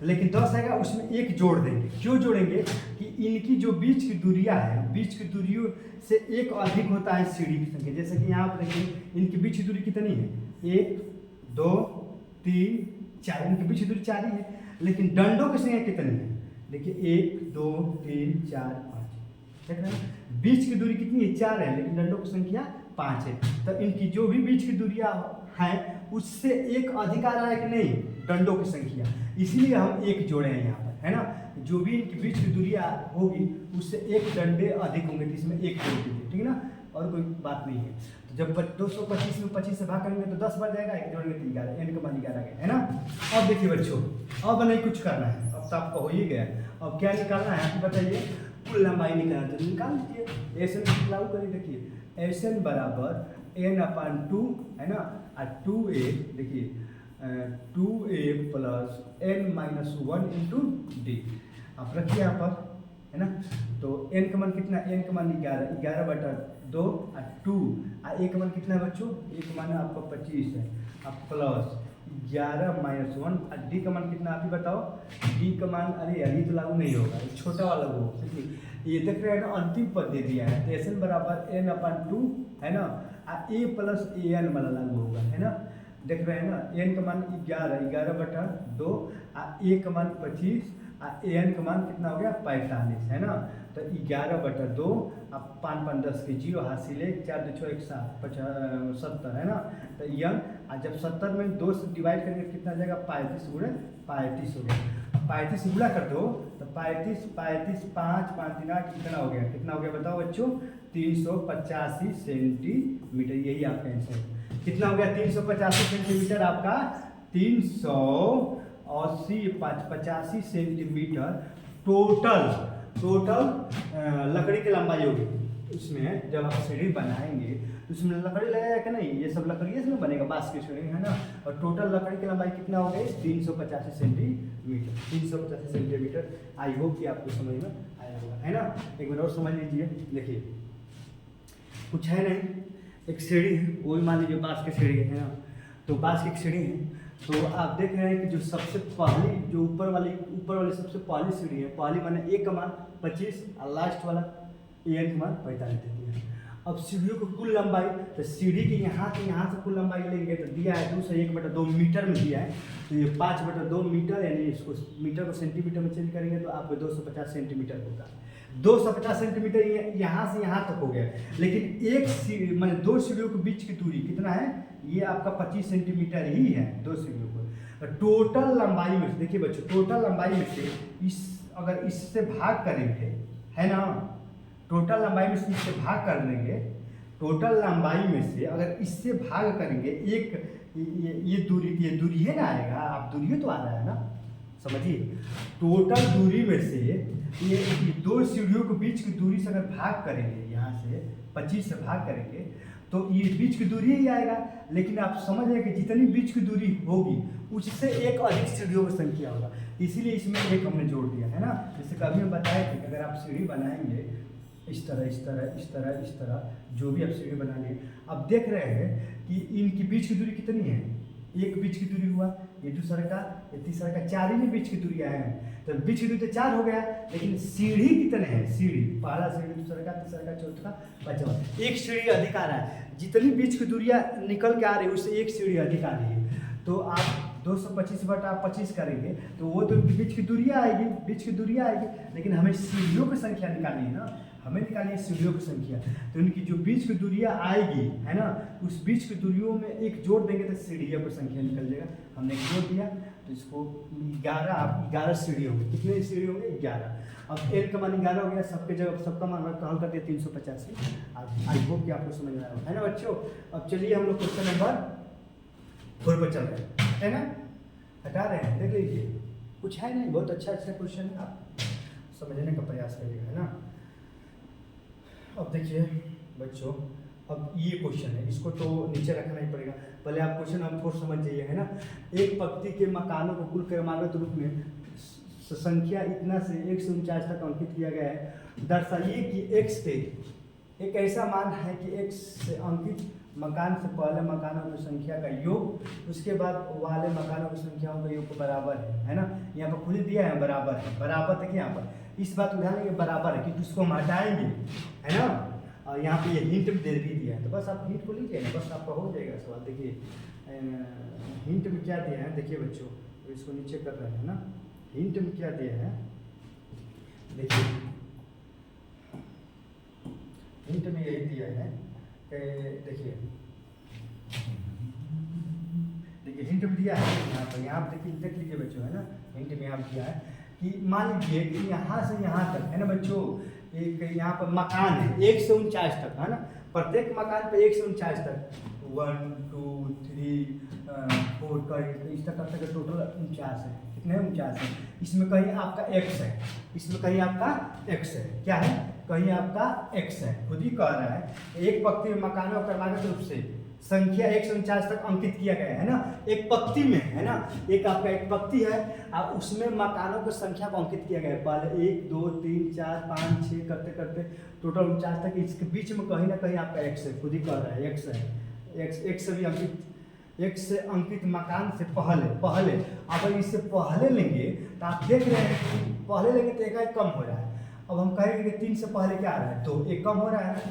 Speaker 1: लेकिन 10 आएगा उसमें 1 जोड़ देंगे, क्यों जोड़ेंगे कि इनकी जो बीच की दूरियां है, बीच की दूरियों से 1 अधिक होता है सीढ़ी की संख्या। जैसे कि यहाँ पर देखिए इनकी बीच की दूरी कितनी है 1 2 3 4, इनके बीच की दूरी 4 ही है, लेकिन डंडों की संख्या कितनी है देखिए 1 2 3 4 5, देख रहे हैं बीच की दूरी कितनी है 4 है, लेकिन डंडों की संख्या 5 है। तो इनकी जो भी बीच की दूरियां हैं उससे 1 अधिक आ रहा है कि नहीं डंडों की संख्या, इसलिए हम 1 जोड़े हैं यहाँ पर, है ना। जो भी इनकी बीच की दूरियां होगी उससे 1 डंडे अधिक होंगे, तो इसमें 1 जोड़ दीजिए, ठीक है ना, और कोई बात नहीं है। तो जब 225 में 25 से भाग करेंगे तो 10 बढ़ जाएगा, 1 जोड़ेंगे तो 11, एन का मान 11 गया, है ना। अब देखिए बच्चों अब नहीं कुछ करना है, अब तो आपका हो ही गया, अब क्या निकालना है आप बताइए, कुल लंबाई निकालना है तो निकाल दीजिए, एस लागू करिए। देखिए एस एन बराबर n/2 है ना, और 2a देखिए 2a plus n-1 into D, आप रखिए यहाँ पर, है ना। तो n का मान कितना, n का मान 11/2 और 2 और a का मान कितना है बच्चों, a का मान आपका 25 है, अब प्लस 11-1 और d का मान कितना आप ही बताओ, d का मान अरे यार ये तो लागू नहीं होगा, ये छोटा वाला वो, ये देख रहे हैं ना अंतिम पद दे दिया है, तो एस एन बराबर n/2 है ना, और a प्लस an वाला लागू होगा, है ना। देख रहे हैं ना n का मान 11/2 और a का मान 25 और an का मान कितना हो गया 45, है ना। तो 11/2 अब 5 10 के 0 हासिल है, 4 2 6 1 7 70 है ना। तो यन और जब 70 में 2 से डिवाइड करेंगे कितना आ जाएगा 35 गुणे 35 हो गया, 35 गुणा कर दो तो 35 5 5 3 8 कितना हो गया, कितना हो गया बताओ बच्चों 385 सेंटीमीटर, यही आपका आंसर है। कितना हो गया 385 सेंटीमीटर, आपका 385 सेंटीमीटर टोटल लकड़ी की लंबाई होगी। इसमें जब आप सीढ़ी बनाएंगे तो उसमें लकड़ी लगेगा कि नहीं, ये सब लकड़ी से बनेगा, बांस की सीढ़ी है ना, और टोटल लकड़ी की लंबाई कितना हो गई 385 सेंटीमीटर, 385 सेंटीमीटर। आई होप कि आपको समझ में आया होगा, है ना। एक बार और समझ लीजिए, देखिए कुछ है नहीं, एक सीढ़ी है, वो भी मान लीजिए बांस की सीढ़ी है ना, तो बांस की सीढ़ी है, तो आप देख रहे हैं कि जो सबसे पहली जो ऊपर वाली सबसे पहली सीढ़ी है, पहली माने a का मान 25 और लास्ट वाला an का मान 45 दे दिया है। अब सीढ़ियों की कुल लंबाई, तो सीढ़ी के यहाँ से कुल लंबाई लेंगे तो दिया है 201/2 मीटर में दिया है, तो ये 5/2 मीटर, यानी इसको मीटर को सेंटीमीटर में चेंज करेंगे तो आपको 250 सेंटीमीटर होगा। 250 सेंटीमीटर यहाँ से यहाँ तक हो गया, लेकिन एक सीढ़ी माने 2 सीढ़ियों के बीच की दूरी कितना है, ये आपका 25 सेंटीमीटर ही है 2 सीढ़ियों को। टोटल लंबाई में से देखिए बच्चों, टोटल लंबाई में से अगर इससे भाग करेंगे, है ना, टोटल लंबाई में से इससे भाग कर देंगे, टोटल लंबाई में से अगर इससे भाग करेंगे, एक ये दूरी है ना आएगा, आप दूरी तो आ रहा है ना, समझिए टोटल दूरी में से ये 2 सीढ़ियों के बीच की दूरी से अगर भाग करेंगे, यहाँ से 25 से भाग करेंगे तो ये बीच की दूरी ही आएगा। लेकिन आप समझ रहे हैं कि जितनी बीच की दूरी होगी उससे एक अधिक सीढ़ियों की संख्या होगा, इसीलिए इसमें एक हमने जोड़ दिया है ना। जैसे कभी हम बताए थे कि अगर आप सीढ़ी बनाएंगे इस तरह इस तरह इस तरह इस तरह, जो भी आप सीढ़ी बनाएंगे, अब देख रहे हैं कि इनकी बीच की दूरी कितनी है, एक बीच की दूरी हुआ, ये दूसरा का, ये तीसरा का, 4 ही में बीच की दूरी आए हैं। तो बीच की दूरी तो 4 हो गया, लेकिन सीढ़ी कितने हैं, सीढ़ी पहला सीढ़ी, दूसरा का, तीसरा का, चौथा का, पांचवा, एक सीढ़ी अधिक आ रहा है। जितनी बीच की दूरियां निकल के आ रही है उससे एक सीढ़ी अधिक आ रही है। तो आप 225/25 करेंगे तो वो तो बीच की दूरियां आएगी, बीच की दूरियां आएगी, लेकिन हमें सीढ़ियों की संख्या निकालनी है ना, हमें निकालनी है सीढ़ियों की संख्या। तो इनकी जो बीच की दूरियां आएगी है ना, उस बीच की दूरियों में एक जोड़ देंगे तो सीढ़ियों की संख्या निकल जाएगा। हमने एक जोड़ दिया तो इसको 11 सीढ़ी होंगे। कितने सीढ़ी होंगे, 11। अब एल का मान 11 हो गया, सबके जगह सबका मान हल करते हैं 385। आई होप कि आपको समझ में आया है ना बच्चों। अब चलिए हम लोग क्वेश्चन नंबर 4 पर चल रहे हैं, है ना, हटा रहे हैं, देख लीजिए, कुछ है नहीं, बहुत अच्छा क्वेश्चन है, आप समझने का प्रयास करिएगा, है ना। अब देखिए बच्चों, अब ये क्वेश्चन है, इसको तो नीचे रखना ही पड़ेगा, पहले आप क्वेश्चन हम थोड़ा समझ जाइए, है ना। एक पंक्ति के मकानों को कुल क्रमागत रूप में संख्या इतना से 1 से 49 तक अंकित किया गया है। दर्शाइए कि x पे एक ऐसा मान है कि x से अंकित मकान से पहले मकानों की संख्या का योग उसके बाद वाले मकानों की संख्याओं का योग बराबर है ना। यहाँ पर खुद दिया है बराबर है, बराबर देखिए यहाँ पर इस बात को ध्यान देंगे बराबर है, क्योंकि उसको हम हटाएंगे, है ना। और यहाँ पे ये हिंट दे भी दिया है, तो बस आप हिंट को लीजिए ना, बस आपका हो जाएगा सवाल। देखिए हिंट में क्या दिया है, देखिए बच्चों, तो इसको नीचे कर रहे हैं ना। हिंट में क्या दिया है, देखिए हिंट में यही दिया है कि देखिए हिंट में दिया है यहाँ पर देखिए, देख लीजिए बच्चों, है ना। हिंट में यहाँ दिया है कि मान लीजिए कि यहाँ से यहाँ तक, है ना बच्चों, एक यहाँ पर मकान है 1 से 49 तक, है ना। प्रत्येक मकान पे 1 से 49 तक 1 2 3 4 का इस तक का टोटल 49 है। कितने 49 है। इसमें कहीं आपका x है, इसमें कहीं आपका x है, क्या है, कहीं आपका x है। खुद ही कह रहा है एक पंक्ति में मकानों क्रमागत रूप से संख्या 1 से 49 तक अंकित किया गया है ना। एक पंक्ति में, है ना, एक आपका एक पंक्ति है और उसमें मकानों की संख्या को अंकित किया गया है। पहले 1 2 3 4 5 6 करते करते टोटल 49 तक। इसके बीच में कहीं ना कहीं आपका x है, खुद ही कह रहा है x है, x से भी अंकित, एक से अंकित मकान से पहले अगर इससे पहले लेंगे तो आप देख रहे हैं कि पहले लेंगे तो एक कम हो रहा है। अब हम कहेंगे कि 3 से पहले क्या आ रहा है, 2, एक कम हो रहा है ना।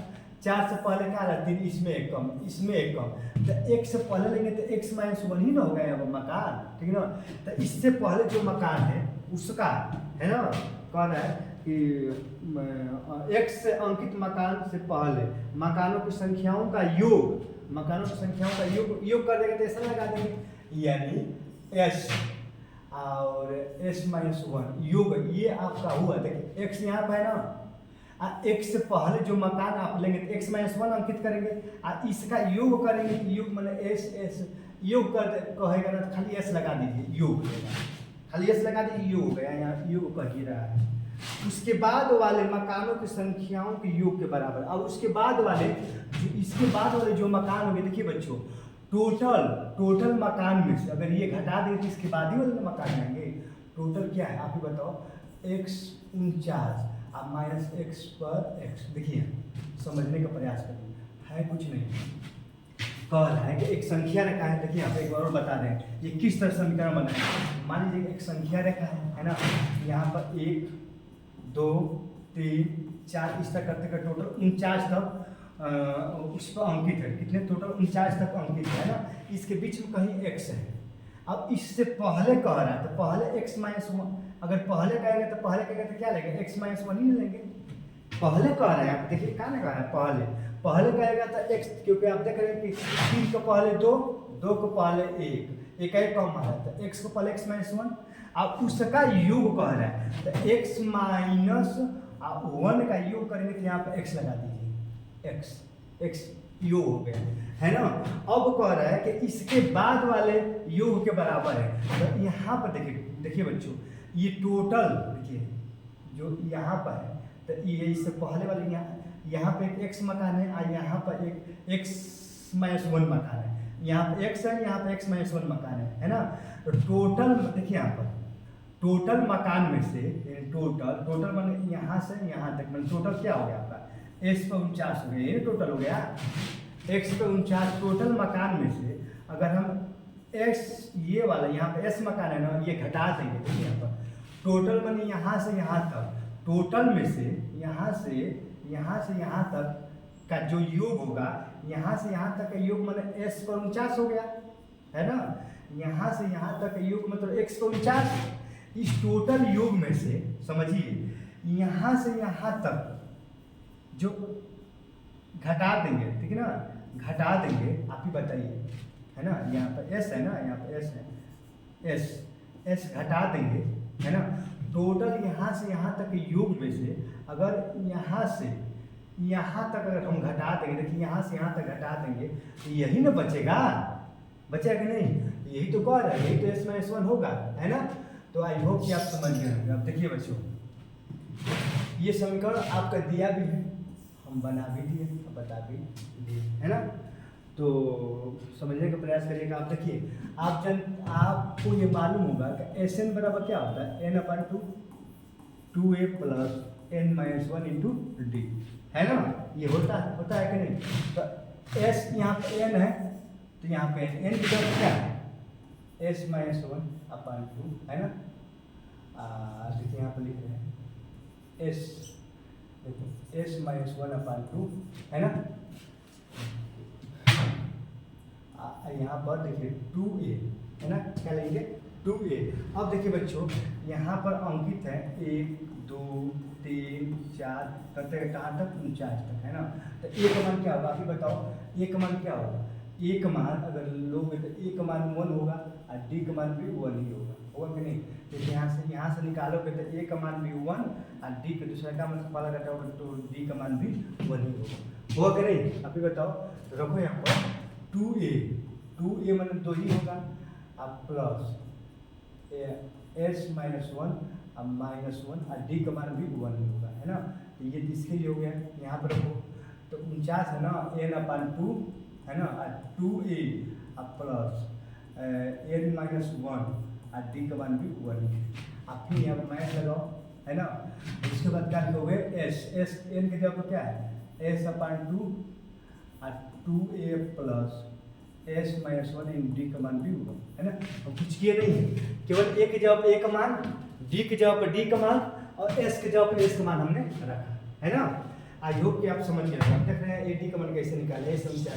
Speaker 1: 4 से पहले क्या आ रहा है, 3, इसमें एक कम, इसमें एक कम। तो 1 से पहले लेंगे तो x - 1 ही ना हो गया वो मकान, ठीक है ना। तो इससे पहले जो मकान है उसका, है ना, कह रहा है कि x से अंकित मकान से पहले मकानों की संख्याओं का योग, मकानों की संख्याओं का योग कर देंगे तो ऐसा लगा देंगे, यानी s और s - 1 योग, ये आपका हुआ। देखिए x यहाँ पर है ना, x से पहले जो मकान आप लेंगे तो x - 1 अंकित करेंगे और इसका योग करेंगे, योग मतलब s योग कर कहेगा ना, खाली s लगा दीजिए, योग खाली s लगा दीजिए, योग हो गया, यहाँ योग कह ही रहा है। उसके बाद वाले मकानों की संख्याओं के योग के बराबर। अब उसके बाद वाले इसके बाद वाले जो मकान होंगे, देखिए बच्चों, टोटल मकान में से अगर ये घटा देंगे तो इसके बाद ही वाले मकान आएंगे। टोटल क्या है आप ही बताओ, x 49 अब माइनस x पर x। देखिए समझने का प्रयास करिए, है कुछ नहीं, कह रहा है कि एक संख्या रेखा है। देखिए आप एक बार और बता दें ये किस तरह समीकरण बना है। मान लीजिए एक संख्या रेखा है ना, यहाँ पर 1 2 3 4 इस तक करते कर टोटल 49 तक उस पर अंकित है। कितने टोटल 49 तक अंकित है ना। इसके बीच में कहीं x है। अब इससे पहले कह रहा है तो पहले x - 1, अगर पहले कहेंगे तो पहले कहेंगे तो क्या लेंगे, x - 1 ही लेंगे। पहले कह रहे हैं आप, देखिए कहाँ ना कह रहा है पहले कहेगा तो x, क्योंकि आप देख रहे हैं कि 3 को पहले 2 को पहले 1 एक कम आ रहा है, तो x को पहले x - 1। अब उसका योग कह रहा है तो x - 1 का योग करेंगे तो यहाँ पर x लगा दीजिए, x योग हो गया, है ना। अब कह रहा है कि इसके बाद वाले योग के बराबर है। तो यहाँ पर देखिए बच्चों, ये टोटल देखिए जो यहाँ पर है, तो ये इससे पहले वाले यहाँ पे एक x मकान है और यहाँ पर एक x x-1 मकान है, यहाँ पे x है, यहाँ पे x-1 मकान है ना। तो टोटल देखिए यहाँ पर टोटल मकान में से टोटल माने यहाँ से यहाँ तक मतलब टोटल क्या हो गया आपका s पे 49 हो गया, ये टोटल हो गया x पे 49। टोटल मकान में से अगर हम x ये वाला यहाँ पे s मकान है ना, ये घटा देंगे। देखिए यहाँ पर टोटल माने यहाँ से यहाँ तक, टोटल में से यहाँ से यहाँ तक का जो योग होगा, यहाँ से यहाँ तक का योग माने s पर 49 हो गया है ना। यहाँ से यहाँ तक का योग मतलब x पर 49। इस टोटल योग में से समझिए यहाँ से यहाँ तक जो घटा देंगे, ठीक है ना, घटा देंगे, आप ही बताइए है ना। यहाँ पर s है ना, यहाँ पर s है, s घटा देंगे है ना। टोटल यहाँ से यहाँ तक के योग में से अगर यहाँ से यहाँ तक अगर हम घटा देंगे, देखिए यहाँ से यहाँ तक घटा देंगे तो यही ना बचेगा, बचेगा कि नहीं, यही तो कह रहा है, यही तो s-1 होगा है ना। तो आई होप कि आप समझ गए होंगे। अब देखिए बच्चों, ये समीकरण आपका दिया भी है, हम बना भी दिए, बता भी दिए है ना। तो समझने का प्रयास करिएगा। आप देखिए, आपको ये मालूम होगा कि Sn बराबर क्या होता है, n/2 2a plus n-1 into D है ना। ये होता है कि नहीं। तो s यहाँ पे n है, तो यहाँ पे n की जगह क्या है, s-1/2 है ना। देखिए यहाँ पर लिख रहे हैं s-1/2 है ना। यहाँ पर देखिए 2a है ना, क्या लेंगे 2a। अब देखिए बच्चों, यहाँ पर अंकित है 1 2 3 4 करते कहाँ तक 49 तक है ना। तो a का मान क्या होगा, आप ही बताओ, a का मान क्या होगा। a का मान अगर लोगे तो a का मान 1 होगा और d का मान भी 1 ही होगा कि नहीं। तो यहाँ से निकालोगे तो a का मान भी 1 और d के दूसरा का मतलब पहला घटाओगे तो d का मान भी 1 ही होगा कि नहीं, आप ही बताओ। तो रखो यहाँ पर 2a मतलब 2 ही होगा, अब प्लस s-1 अब -1 और d का मान भी 1 ही होगा है ना। तो ये इसके लिए हो गया, यहाँ पर रखो तो 49 है ना, n/2 है ना, और 2a अब प्लस n-1 और d का मान भी 1 ही है। आप फिर यहाँ पर माइनस लगाओ है ना। इसके बाद क्या लिखोगे, s n की जगह क्या है s/2 और 2a प्लस s-1 इन d का मान भी होगा है ना। हम कुछ किए नहीं है, केवल a की जगह पे a का मान, d की जगह पे d का मान और s की जगह पे s का मान हमने रखा है ना। आई होप कि आप समझ गए। अब देख रहे हैं a d का मान कैसे निकाले, ये समझा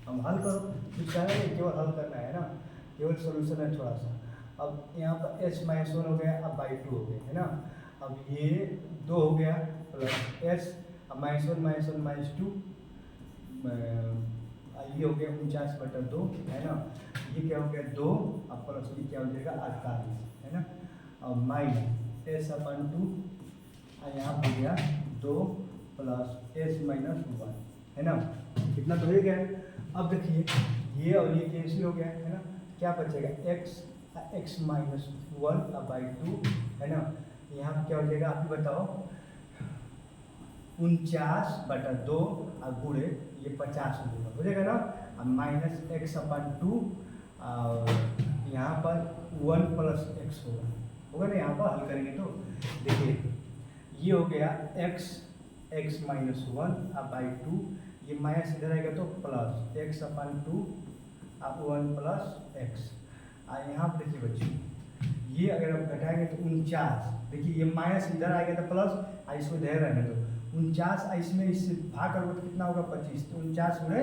Speaker 1: हम हल करो, कुछ कह रहे हैं, केवल हल करना है ना, केवल सोल्यूशन है थोड़ा सा। अब यहाँ पर s-1 हो गया, अब बाई 2 हो गया है ना। अब ये 2 हो गया प्लस s -1 -2 ये हो गया 49/2 है ना। ये क्या हो गया 2 अब प्लस ये क्या हो जाएगा 48 है ना। और माइनस s/2 और यहाँ हो गया 2 प्लस s-1 है ना। कितना तो हो गया। अब देखिए ये और ये कैंसिल हो गया है ना, क्या बचेगा x-1/2 है ना। यहाँ क्या हो जाएगा, आप ही बताओ, 49/2 और गुड़े ये 50 हो जाएगा ना, अब -x/2 और यहाँ पर 1 + x होगा ना। यहाँ पर हल करेंगे तो देखिए ये हो गया x-1/2, ये माइनस इधर आएगा तो प्लस x/2 अब 1 + x। और यहाँ पर देखिए बच्चों, ये अगर आप घटाएंगे तो 49, देखिए ये माइनस इधर आएगा तो प्लस और इसको इधर रहने तो 49 इसमें इससे भाग करोगे तो कितना होगा 25। तो 49 गुणे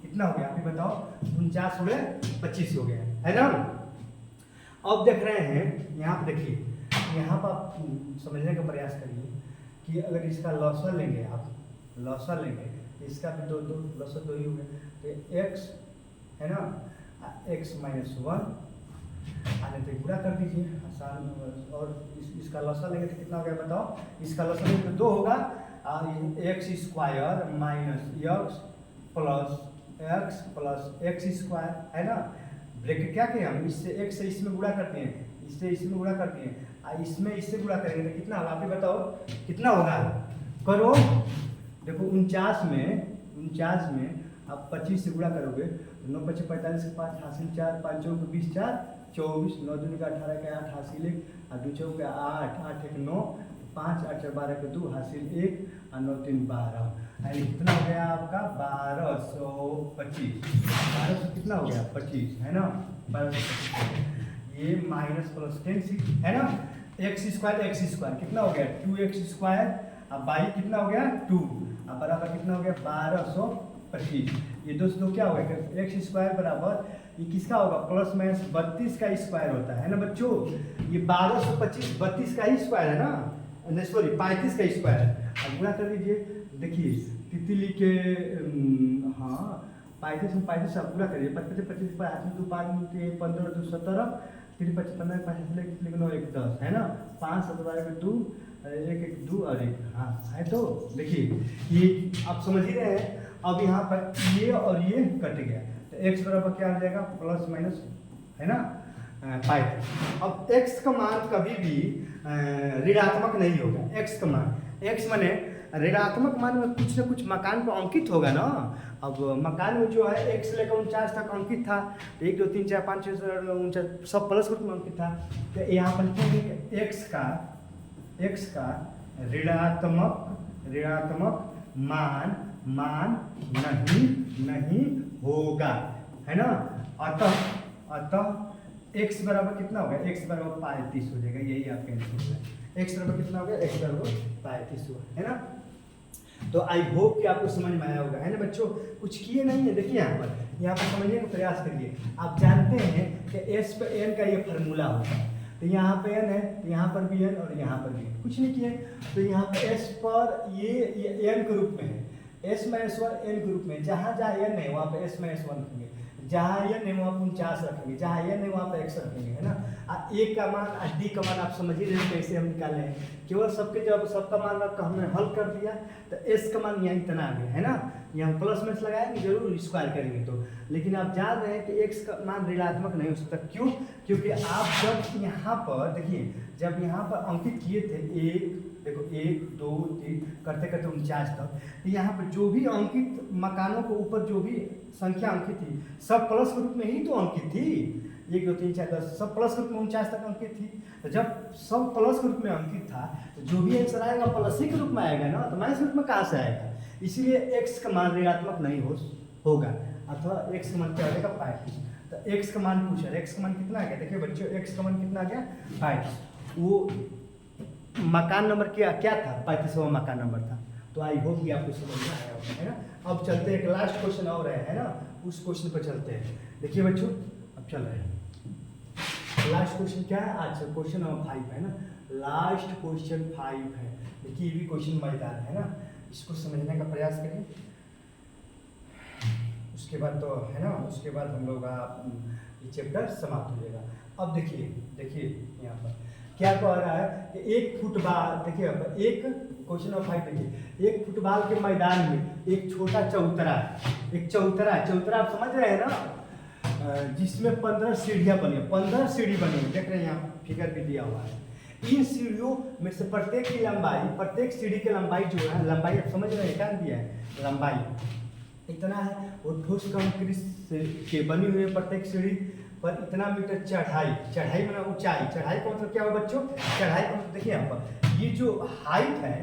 Speaker 1: कितना हो गया, आप ही बताओ, 49 गुणे 25 हो गया है ना। अब देख रहे हैं यहाँ पर, देखिए यहाँ पर आप समझने का प्रयास करिए कि अगर इसका लॉसर लेंगे, आप लॉसर लेंगे तो इसका भी दो लॉसर 2 ही हो गए, तो x है ना, x-1 आने तो गुणा कर दीजिए आसान। और इसका लॉसर लेंगे तो कितना हो गया बताओ, इसका लॉसर लेंगे तो 2 होगा, x² - x है ना। ब्रैकेट क्या किया हम, इससे x से इसमें गुणा करते हैं, इससे इसमें गुणा करते हैं और इसमें इससे गुणा करेंगे तो कितना होगा, आप ही बताओ कितना होगा, करो। देखो 49 में आप 25 से गुणा करोगे तो 9 25 45 के 5 हासिल 4 5 चौक 20 4 24 9 दूनी का 18 के 8 हासिल 1 और 2 चौक के 8 8 1 9 5 8 4 12 के 2 हासिल 1 और 9 3 12 यानी कितना हो गया आपका 1225। 1200 कितना हो गया 25 है ना 1225। ये माइनस प्लस 10 है ना एक्स स्क्वायर कितना हो गया 2x स्क्वायर अब बाई कितना हो गया 2 अब बराबर कितना हो गया 1225। ये दोस्तों क्या हो गया एक्स स्क्वायर बराबर ये किसका होगा प्लस माइनस 32 का स्क्वायर होता है ना बच्चों। ये 1225 32 का ही स्क्वायर है ना नहीं सॉरी 35 का स्क्वायर है। अब गुणा कर लीजिए देखिए तितली के हाँ 35 में 35 आप पूरा करिए 25 25 5 2 5 15 2 17 3 5 15 5 लिख 9 1 10 है ना 5 7 12 में 2 1 1 2 और 1 हाँ है। तो देखिए ये आप समझ ही रहे हैं। अब यहाँ पर ये और ये कट गया तो x बराबर क्या आ जाएगा प्लस माइनस है ना पाई। अब x का मान कभी भी ऋणात्मक नहीं होगा। x का मान x माने ऋणात्मक मान में कुछ ना कुछ मकान पर अंकित होगा ना। अब मकान में जो है 1 से लेकर 49 तक अंकित था तो 1 2 3 4 5 6 7 8 9 सब प्लस ग्रुप में अंकित था। तो यहाँ पर लिखेंगे x का ऋणात्मक मान नहीं होगा है ना। अतः x बराबर कितना हो गया x बराबर 35 हो जाएगा। यही आपका आंसर है। x बराबर कितना हो गया x बराबर 35 हुआ है ना। तो आई होप कि आपको समझ में आया होगा है ना बच्चों। कुछ किए नहीं है देखिए यहाँ पर समझने का प्रयास करिए। आप जानते हैं कि s पे n का ये फार्मूला होता है तो यहाँ पे n है तो यहाँ पर भी n और यहाँ पर भी n। कुछ नहीं किए तो यहाँ पे s पर ये n के रूप में है s माइनस 1 n के रूप में। जहाँ जहाँ n है वहाँ पे s माइनस 1 रखेंगे जहाँ n है वहाँ 49 रखेंगे जहाँ n है वहाँ पे x रखेंगे है ना। a का मान और d का मान आप समझ ही रहे कैसे हम निकाले हैं। केवल सबके जब सबका मान रख हमने हल कर दिया तो s का मान यहाँ इतना आ गया है ना। यहाँ प्लस माइनस लगाएंगे जरूर स्क्वायर करेंगे तो। लेकिन आप जान रहे हैं कि x का मान ऋणात्मक नहीं हो सकता। क्यों? क्योंकि आप जब यहाँ पर देखिए जब यहाँ पर अंकित किए थे देखो 1 2 3 करते करते 49 तक तो यहाँ पर जो भी अंकित मकानों के ऊपर जो भी संख्या अंकित थी सब प्लस के रूप में ही तो अंकित थी। 1 2 3 4 10 सब प्लस के रूप में 49 तक अंकित थी। तो जब सब प्लस के रूप में अंकित था तो जो भी आंसर आएगा प्लस ही के रूप में आएगा ना। तो माइनस के रूप में कहाँ से आएगा। इसीलिए x का मान ऋणात्मक नहीं होगा अथवा x का मान क्या हो जाएगा 35। तो x का मान पूछा x का मान कितना आ गया देखिए बच्चों x का मान कितना आ गया 35। वो मकान नंबर क्या था 35वां मकान नंबर था। तो आई होप कि आपको समझ में आया होगा है ना। अब चलते हैं एक लास्ट क्वेश्चन और है ना उस क्वेश्चन पर चलते हैं। देखिए बच्चों अब चल रहे हैं लास्ट क्वेश्चन क्या है आज क्वेश्चन नंबर 5 है ना। लास्ट क्वेश्चन 5 है। देखिए ये भी क्वेश्चन मजेदार है ना। इसको समझने का प्रयास करें उसके बाद तो है ना उसके बाद हम लोग ये चैप्टर समाप्त हो जाएगा। अब देखिए यहाँ पर क्या कह रहा है कि एक फुटबॉल देखिए एक क्वेश्चन नंबर 5 देखिए एक फुटबॉल के मैदान में एक छोटा चौतरा आप समझ रहे हैं ना जिसमें 15 सीढ़ियाँ बनी है 15 सीढ़ी बनी है देख रहे हैं यहाँ फिगर भी दिया हुआ है। इन सीढ़ियों में से प्रत्येक सीढ़ी की लंबाई जो है लंबाई आप समझ रहे हैं क्या दिया है लंबाई इतना है। और ठोस कंक्रीट से बनी हुई है प्रत्येक सीढ़ी पर इतना मीटर चढ़ाई माना ऊंचाई। चढ़ाई का मतलब क्या हो बच्चों चढ़ाई का मतलब देखिए यहाँ पर ये जो हाइट है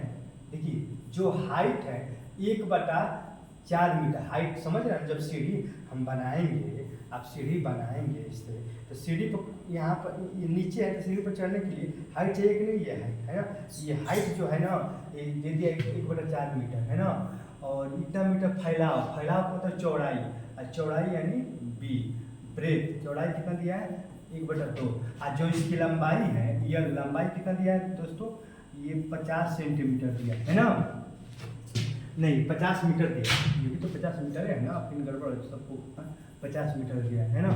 Speaker 1: देखिए जो हाइट है 1/4 मीटर हाइट समझ रहे हैं। जब सीढ़ी हम बनाएंगे आप सीढ़ी बनाएंगे इससे तो सीढ़ी पर यहाँ पर नीचे है तो सीढ़ी पर चढ़ने के लिए हाइट चाहिए कि नहीं ये हाइट है ना। ये हाइट जो है ना ये दे दिया 1/4 मीटर है ना। और इतना मीटर फैलाव का मतलब चौड़ाई और चौड़ाई यानी बी ब्रेथ चौड़ाई कितना दिया है 1/2। और जो इसकी लंबाई है ये लंबाई कितना दिया है दोस्तों ये 50 सेंटीमीटर दिया है ना नहीं 50 मीटर दिया ये भी तो 50 मीटर है ना। आपकी गड़बड़ सबको 50 मीटर दिया है ना।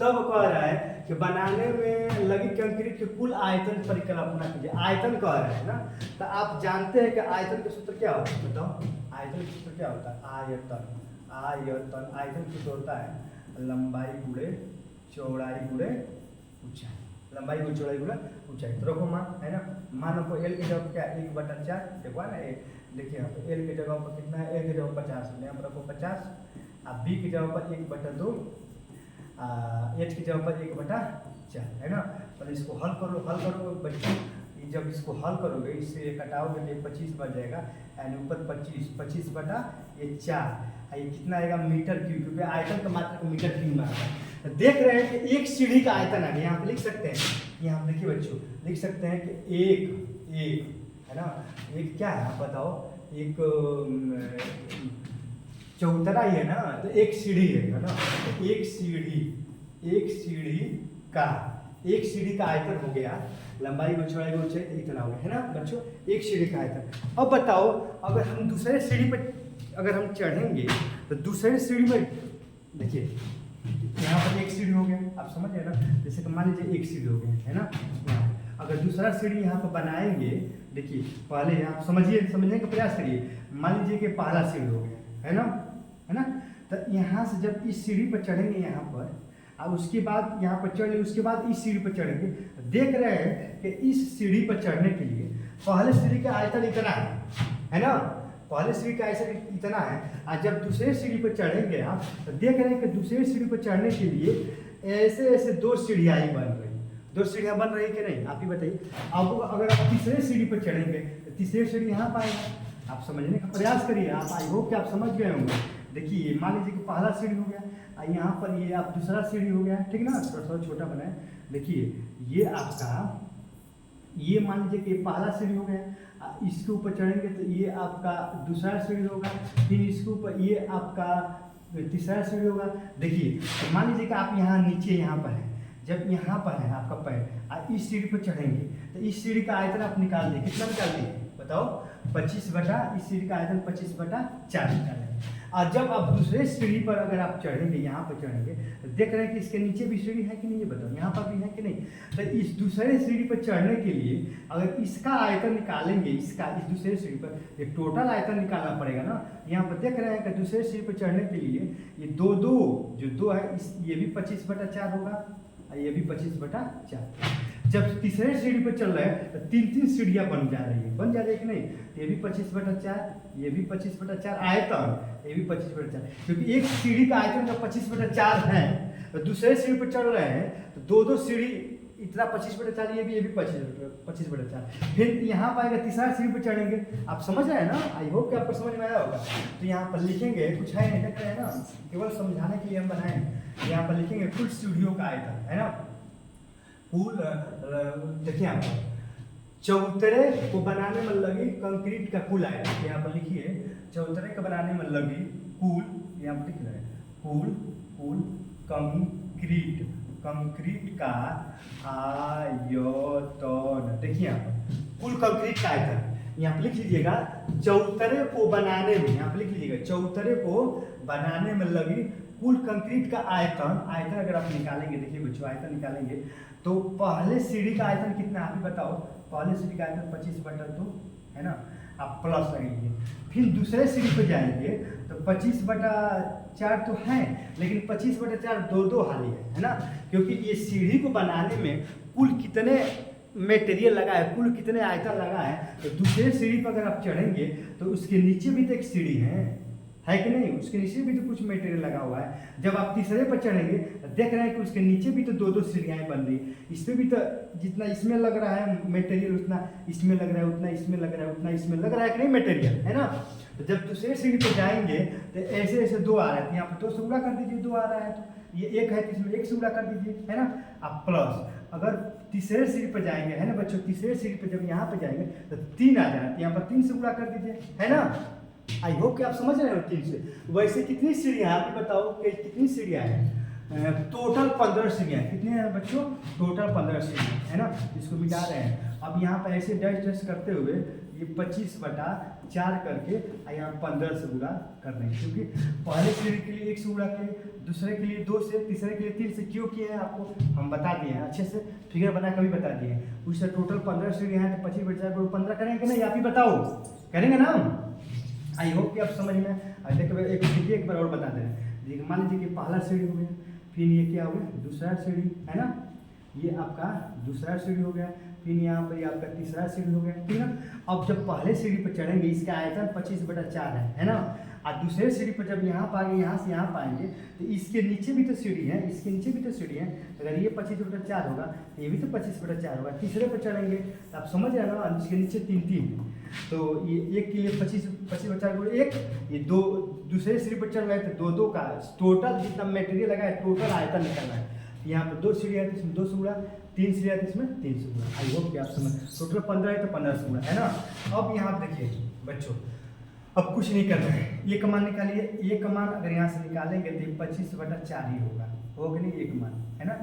Speaker 1: तब कह रहा है कि बनाने में लगी कंक्रीट के कुल आयतन परिकल्पना कीजिए। आयतन कह रहा है ना। तो आप जानते हैं कि आयतन का सूत्र क्या होता है बताओ आयतन का सूत्र क्या होता है आयतन सूत्र होता है लंबाई गुणे चौड़ाई गुणे ऊंचाई। लंबाई को चौड़ाई गुना ऊंचाई। तो रखो मान, है ना, मान रखो एल की जगह क्या 1/4 देखो ना, देखिए यहाँ पे एल की जगह पर कितना है, एल की जगह 50, यहाँ पर रखो 50, अब बी की जगह पर 1/2, एच की जगह पर 1/4, है ना। तो इसको हल करो बच्चों, जब इसको हल करोगे, इससे कटाओगे तो 25 बच जाएगा, एंड ऊपर 25/4, ये कितना आएगा मीटर क्यूब, क्योंकि आयतन का मात्रा मीटर क्यूब में आता है। तो देख रहे हैं कि एक सीढ़ी का आयतन है, यहाँ पे लिख सकते हैं, यहाँ पे देखिए बच्चों, लिख सकते हैं कि एक है ना, एक क्या है आप बताओ, एक चौतरा ही है ना, तो एक सीढ़ी है ना, तो एक सीढ़ी का आयतन हो गया, लंबाई को चौड़ाई को ऊंचाई इतना हो गया, है ना बच्चों, एक सीढ़ी का आयतन। अब बताओ अगर हम दूसरे सीढ़ी पर अगर हम चढ़ेंगे तो दूसरे सीढ़ी में देखिए यहाँ पर एक सीढ़ी हो गया, आप समझ रहे ना, जैसे कि मान लीजिए एक सीढ़ी हो गया, है ना, यहाँ अगर दूसरा सीढ़ी यहाँ पर बनाएंगे, देखिए पहले आप समझने का प्रयास करिए, मान लीजिए कि पहला सीढ़ी हो गया, है ना, तो यहाँ से जब इस सीढ़ी पर चढ़ेंगे यहाँ पर, अब उसके बाद यहाँ पर चढ़े, उसके बाद इस सीढ़ी पर चढ़ेंगे, देख रहे हैं कि इस सीढ़ी पर चढ़ने के लिए पहले सीढ़ी का आयतन इतना है ना, पहले सीढ़ी का आयतन इतना है, और जब दूसरे सीढ़ी पर चढ़ेंगे आप तो देख रहे हैं कि दूसरे सीढ़ी पर चढ़ने के लिए ऐसे दो सीढ़ियाँ ही बन रही, दो सीढ़ियाँ बन रही कि नहीं, आप ही बताइए। अब अगर आप तीसरे सीढ़ी पर चढ़ेंगे तो तीसरे सीढ़ी यहाँ पर आएगा, आप समझने का प्रयास करिए, आप आई होप कि आप समझ गए होंगे। देखिए मान लीजिए कि पहला सीढ़ी हो गया, यहाँ पर ये आप दूसरा सीढ़ी हो गया, ठीक ना, थोड़ा छोटा बनाए, देखिए ये आपका, ये मान लीजिए कि पहला सीढ़ी हो गया, इसके ऊपर चढ़ेंगे तो ये आपका दूसरा सीढ़ी होगा, फिर इसके ऊपर ये आपका तीसरा सीढ़ी होगा। देखिए मान लीजिए कि आप यहाँ नीचे यहाँ पर है, जब यहाँ पर है आपका पैर, इस सीढ़ी पर चढ़ेंगे तो इस सीढ़ी का आयतन आप निकाल दिए, कितना निकाल दिए बताओ, 25 इस सीढ़ी का आयतन 25/4 निकालेंगे। और जब आप दूसरे सीढ़ी पर अगर आप चढ़ेंगे, यहाँ पर चढ़ेंगे तो देख रहे हैं कि इसके नीचे भी सीढ़ी है कि नहीं, ये बताओ यहाँ पर भी है कि नहीं। तो इस दूसरे सीढ़ी पर चढ़ने के लिए अगर इसका आयतन निकालेंगे, इस दूसरे सीढ़ी पर एक टोटल आयतन निकालना पड़ेगा ना। यहाँ पर देख रहे हैं कि दूसरे सीढ़ी पर चढ़ने के लिए ये दो जो दो है, ये भी 25/4 होगा, ये भी 25/4। जब तीसरे सीढ़ी पर चल रहे हैं तो 3 सीढ़ियाँ बन जा रही है कि नहीं, ये भी 25/4, ये भी 25/4 आयतन, ये भी 25/4, क्योंकि एक सीढ़ी का आयतन का 25/4 है, तो दूसरे सीढ़ी पर चढ़ रहे हैं तो दो सीढ़ी इतना 25/4, ये भी 25/4। फिर यहाँ पर आएगा तीसरा सीढ़ी पर चढ़ेंगे, आप समझ रहे हैं ना, आई होप कि आपको समझ में आया होगा। तो यहाँ पर लिखेंगे, कुछ है नहीं, देख रहे हैं ना, केवल समझाने के लिए हम बनाए, यहाँ पर लिखेंगे कुल सीढ़ियों का आयतन, है ना, कुल, देखिए यहाँ पर चौतरे को बनाने में लगी कंक्रीट का कुल आयतन, यहाँ पर लिखिए चौतरे को बनाने में लगी कुल, यहाँ पर लिख रहे हैं कुल कंक्रीट का आयतन, देखिए यहाँ पर कुल कंक्रीट का आयतन, यहाँ पर लिख लीजिएगा चौतरे को बनाने में, यहाँ पर लिख लीजिएगा चौतरे को बनाने में लगी कुल कंक्रीट का आयतन अगर आप निकालेंगे, देखिए बच्चों आयतन निकालेंगे तो पहले सीढ़ी का आयतन कितना है आप बताओ, पहले सीढ़ी का आयतन 25/2 है ना, आप प्लस लगेंगे, फिर दूसरे सीढ़ी पर जाएंगे तो 25/4 तो है, लेकिन 25/4 दो हाली है ना, क्योंकि ये सीढ़ी को बनाने में कुल कितने मटेरियल लगा है, कुल कितने आयतन लगा है, तो दूसरे सीढ़ी पर अगर आप चढ़ेंगे तो उसके नीचे भी तो एक सीढ़ी है कि नहीं, उसके नीचे भी तो कुछ मटेरियल लगा हुआ है। जब आप तीसरे पर चढ़ेंगे देख रहे हैं कि उसके नीचे भी तो दो सीढ़ियाँ बन रही, इसमें भी तो जितना इसमें लग रहा है मटेरियल उतना इसमें लग रहा है, उतना इसमें लग रहा है, उतना इसमें लग रहा है कि नहीं मटेरियल, है ना। तो जब दूसरे सीढ़ी पर जाएंगे तो ऐसे दो आ रहे हैं, यहाँ पर 2 से गुणा कर दीजिए, 2 आ रहा है तो ये 1 है तो इसमें 1 से गुणा कर दीजिए, है ना। अब प्लस अगर तीसरे सीढ़ी पर जाएंगे, है ना बच्चों, तीसरे सीढ़ी पर जब यहाँ पर जाएंगे तो 3 आ जाए, यहाँ पर 3 से गुणा कर दीजिए, है ना। आई होप कि आप समझ रहे हो 3 से। वैसे कितनी सीढ़ियाँ आप बताओ कि कितनी सीढ़ियाँ हैं, टोटल 15 सीढ़ियाँ, कितने हैं बच्चों, टोटल 15 सीढ़ियाँ, है ना। इसको मिटा रहे हैं, अब यहाँ पर ऐसे डैश करते हुए ये 25/4 करके यहाँ 15 से गुणा कर रहे हैं, क्योंकि पहले सीढ़ी के लिए 1 से गुणा किए, दूसरे के लिए 2 से, तीसरे के लिए 3 से, क्यों किए हैं आपको हम बता दिए हैं, अच्छे से फिगर बना कर भी बता दिए हैं। उससे टोटल 15 सीढ़ियाँ हैं तो 25/4 को 15 करेंगे नहीं, आप ही बताओ, करेंगे ना। आई होप कि आप समझ में देखिए एक बार और बता दें, मान लीजिए कि पहला सीढ़ी हो गया, फिर ये क्या हो गया दूसरा सीढ़ी, है ना, ये आपका दूसरा सीढ़ी हो गया, फिर यहाँ पर ये आपका तीसरा सीढ़ी हो गया, ठीक है। अब जब पहले सीढ़ी पर चढ़ेंगे इसका आयतन 25/4 है ना। और दूसरे सीढ़ी पर जब यहाँ पाएंगे, यहाँ से यहाँ पाएंगे, तो इसके नीचे भी तो सीढ़ी है, इसके नीचे भी तो सीढ़ी है। अगर ये 25/4 होगा तो ये भी तो 25/4 होगा। तीसरे पर चढ़ेंगे तो आप समझ रहे ना, इसके नीचे 3 है, तो ये एक के लिए 25/4 1, ये दो दूसरे सीढ़ी पर चढ़ रहे हैं तो 2 का टोटल जितना मटेरियल लगा है टोटल आयतन निकलना है। यहाँ पर 2 सीढ़ी है तो इसमें 2 से गुणा, 3 सीढ़ी है तो इसमें 3 से गुणा। आई होप कि आप समझ, टोटल 15 है तो 15 से गुणा, है ना। अब यहाँ देखिए बच्चों, अब कुछ नहीं करना है, ये मान निकालिए। ये मान अगर यहाँ से निकालेंगे तो 25/4 ही होगा नहीं एक मान, है ना।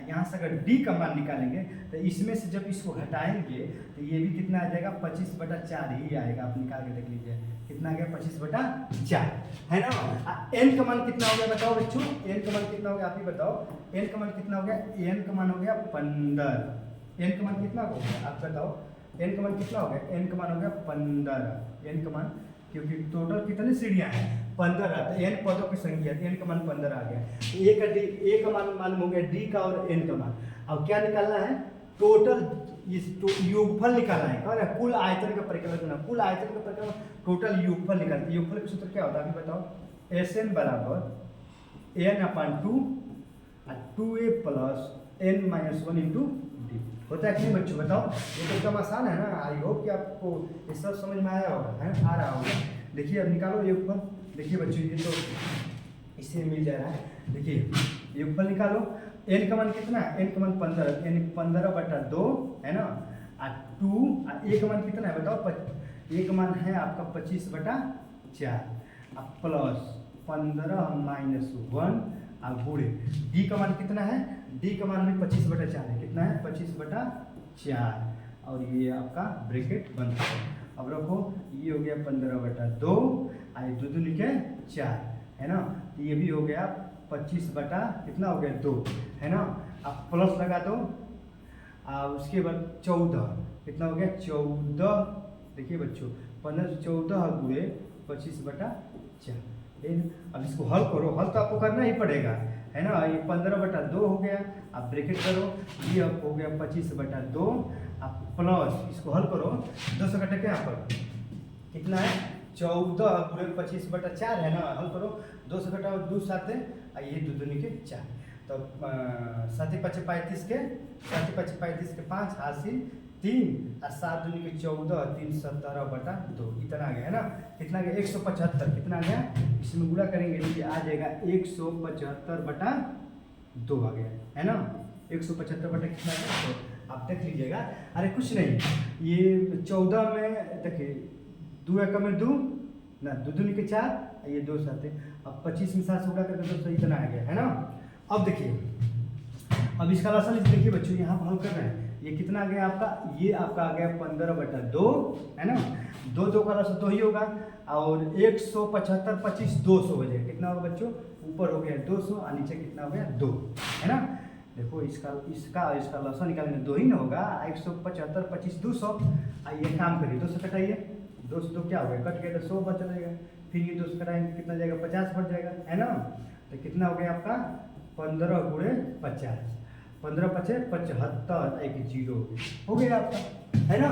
Speaker 1: यहाँ से अगर डी का मान निकालेंगे तो इसमें से जब इसको हटाएंगे तो ये भी कितना आ जाएगा, 25/4 ही आएगा। आप निकाल के देख लीजिए कितना आ गया, 25/4, है ना। एन का मान कितना हो गया बताओ बच्चों, एन का मान कितना हो गया आप ही बताओ। एन का मान कितना हो गया, एन का मान हो गया 15। एन का मान कितना हो गया आप बताओ, एन का मान कितना हो गया, एन का मान हो गया 15। एन का मान, क्योंकि टोटल कितनी सीढ़ियाँ हैं 15, तो एन पदों की संख्या, एन का मान 15 आ गया। ए का डी, ए का मान मालूम हो गया, डी का और एन का मान। अब क्या निकालना है, टोटल योगफल निकालना है। कौन है, कुल आयतन का परिकलन करना, कुल आयतन का परिकलन टोटल योगफल निकालते हैं। योगफल का सूत्र क्या होता है अभी बताओ, SN बराबर n/2 2a + n-1 into D होता है कि नहीं बच्चों बताओ। ये तो एकदम आसान है ना। आई होप कि आपको ये सब समझ में आया होगा, है आ रहा होगा। देखिए अब निकालो योगफल। देखिए बच्चों ये तो इससे मिल जा रहा है। देखिए योगफल निकालो। एन का मान कितना है, एन का मान 15, यानी 15/2 है ना। और 2 ए का मान कितना है बताओ, ए का मान है आपका 25/4 प्लस 15 - 1 और गुणे डी का मान कितना है, डी का मान भी 25/4 है। कितना है, 25/4, और ये आपका ब्रैकेट बंद है। अब रखो, ये हो गया 15/2 और 2 दूनी के 4, है ना। तो ये भी हो गया 25 कितना हो गया 2, है ना। अब प्लस लगा दो और उसके बाद 14 कितना हो गया 14। देखिए बच्चों 15 से 14 गुणे 25/4। अब इसको हल करो, हल तो आपको करना ही पड़ेगा, है ना। ये 15/2 हो गया, अब ब्रैकेट करो, ये अब हो गया 25/2। अब प्लस इसको हल करो, 2 से कटे यहाँ पर कितना है 14 गुणे 25/4 है ना। हल करो, 2 से घटाओ 2 साते, ये 2 दूनी के 4, तो 7 × 5 = 35 के 7 × 5 = 35 के 5 हासिल 3 और 7 दूनी के 14, 3 × 17/2 इतना आ गया, है ना। कितना आ गया 175। कितना आ गया, इसमें गुणा करेंगे तो ये आ जाएगा 175/2 आ गया, है ना। 175 कितना आ गया, तो आप देख लीजिएगा। अरे कुछ नहीं, ये 14 में देखिए 2 × 1 = 2 ना, 2 दूनी के 4, ये 2 साते, अब 25 में 7 से गुणा करके 2 इतना आ गया, है ना। अब देखिए, अब इसका लसन देखिए बच्चों, यहाँ पर हल कर रहे हैं। ये कितना आ गया आपका, ये आपका आ गया 15/2, है ना। 2 का लसन 2 ही होगा, और 175 25 200 हो जाएगा। कितना होगा बच्चों, ऊपर हो गया 200 और नीचे कितना हो गया 2, है ना। देखो इसका लसन निकालेंगे 2 ही ना होगा, 175 25 200। आइए काम करिए, 2 से कटाइए, 2 से 2 क्या हो गया, कट गया तो 100 बच जाएगा। फिर ये 2 से कटाएंगे कितना जाएगा 50 बच जाएगा, है ना। तो कितना हो गया आपका 15 × 50, 15 × 5 = 75, एक 0 हो गया आपका, है ना।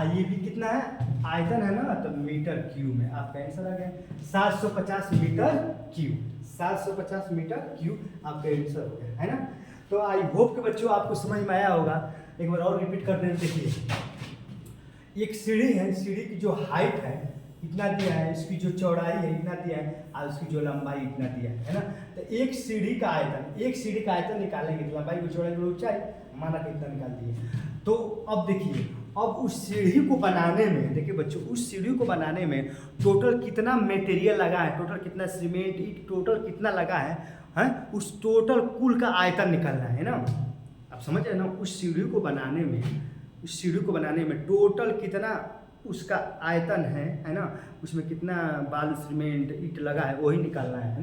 Speaker 1: ये भी कितना है, आयतन है ना, तो मीटर क्यूब में आपका आंसर आ गया 750 मीटर क्यूब। 750 मीटर क्यूब आपका आंसर हो गया, है ना। तो आई होप कि बच्चों आपको समझ में आया होगा। एक बार और रिपीट कर दें। देखिए एक सीढ़ी है, सीढ़ी की जो हाइट है इतना दिया है, इसकी जो चौड़ाई है इतना दिया है, और इसकी जो लंबाई इतना दिया है ना। तो एक सीढ़ी का आयतन निकालेंगे तो लंबाई की चौड़ाई की ऊंचाई माना कि इतना निकाल दिए। तो अब देखिए, अब उस सीढ़ी को बनाने में, देखिए बच्चों उस सीढ़ी को बनाने में टोटल कितना मटेरियल लगा है, टोटल कितना सीमेंट ईंट टोटल कितना लगा है, हैं, उस टोटल कुल का आयतन निकालना है ना। आप समझ रहे ना, उस सीढ़ी को बनाने में टोटल कितना उसका आयतन है ना, उसमें कितना बालू सीमेंट ईंट लगा है वही निकालना है।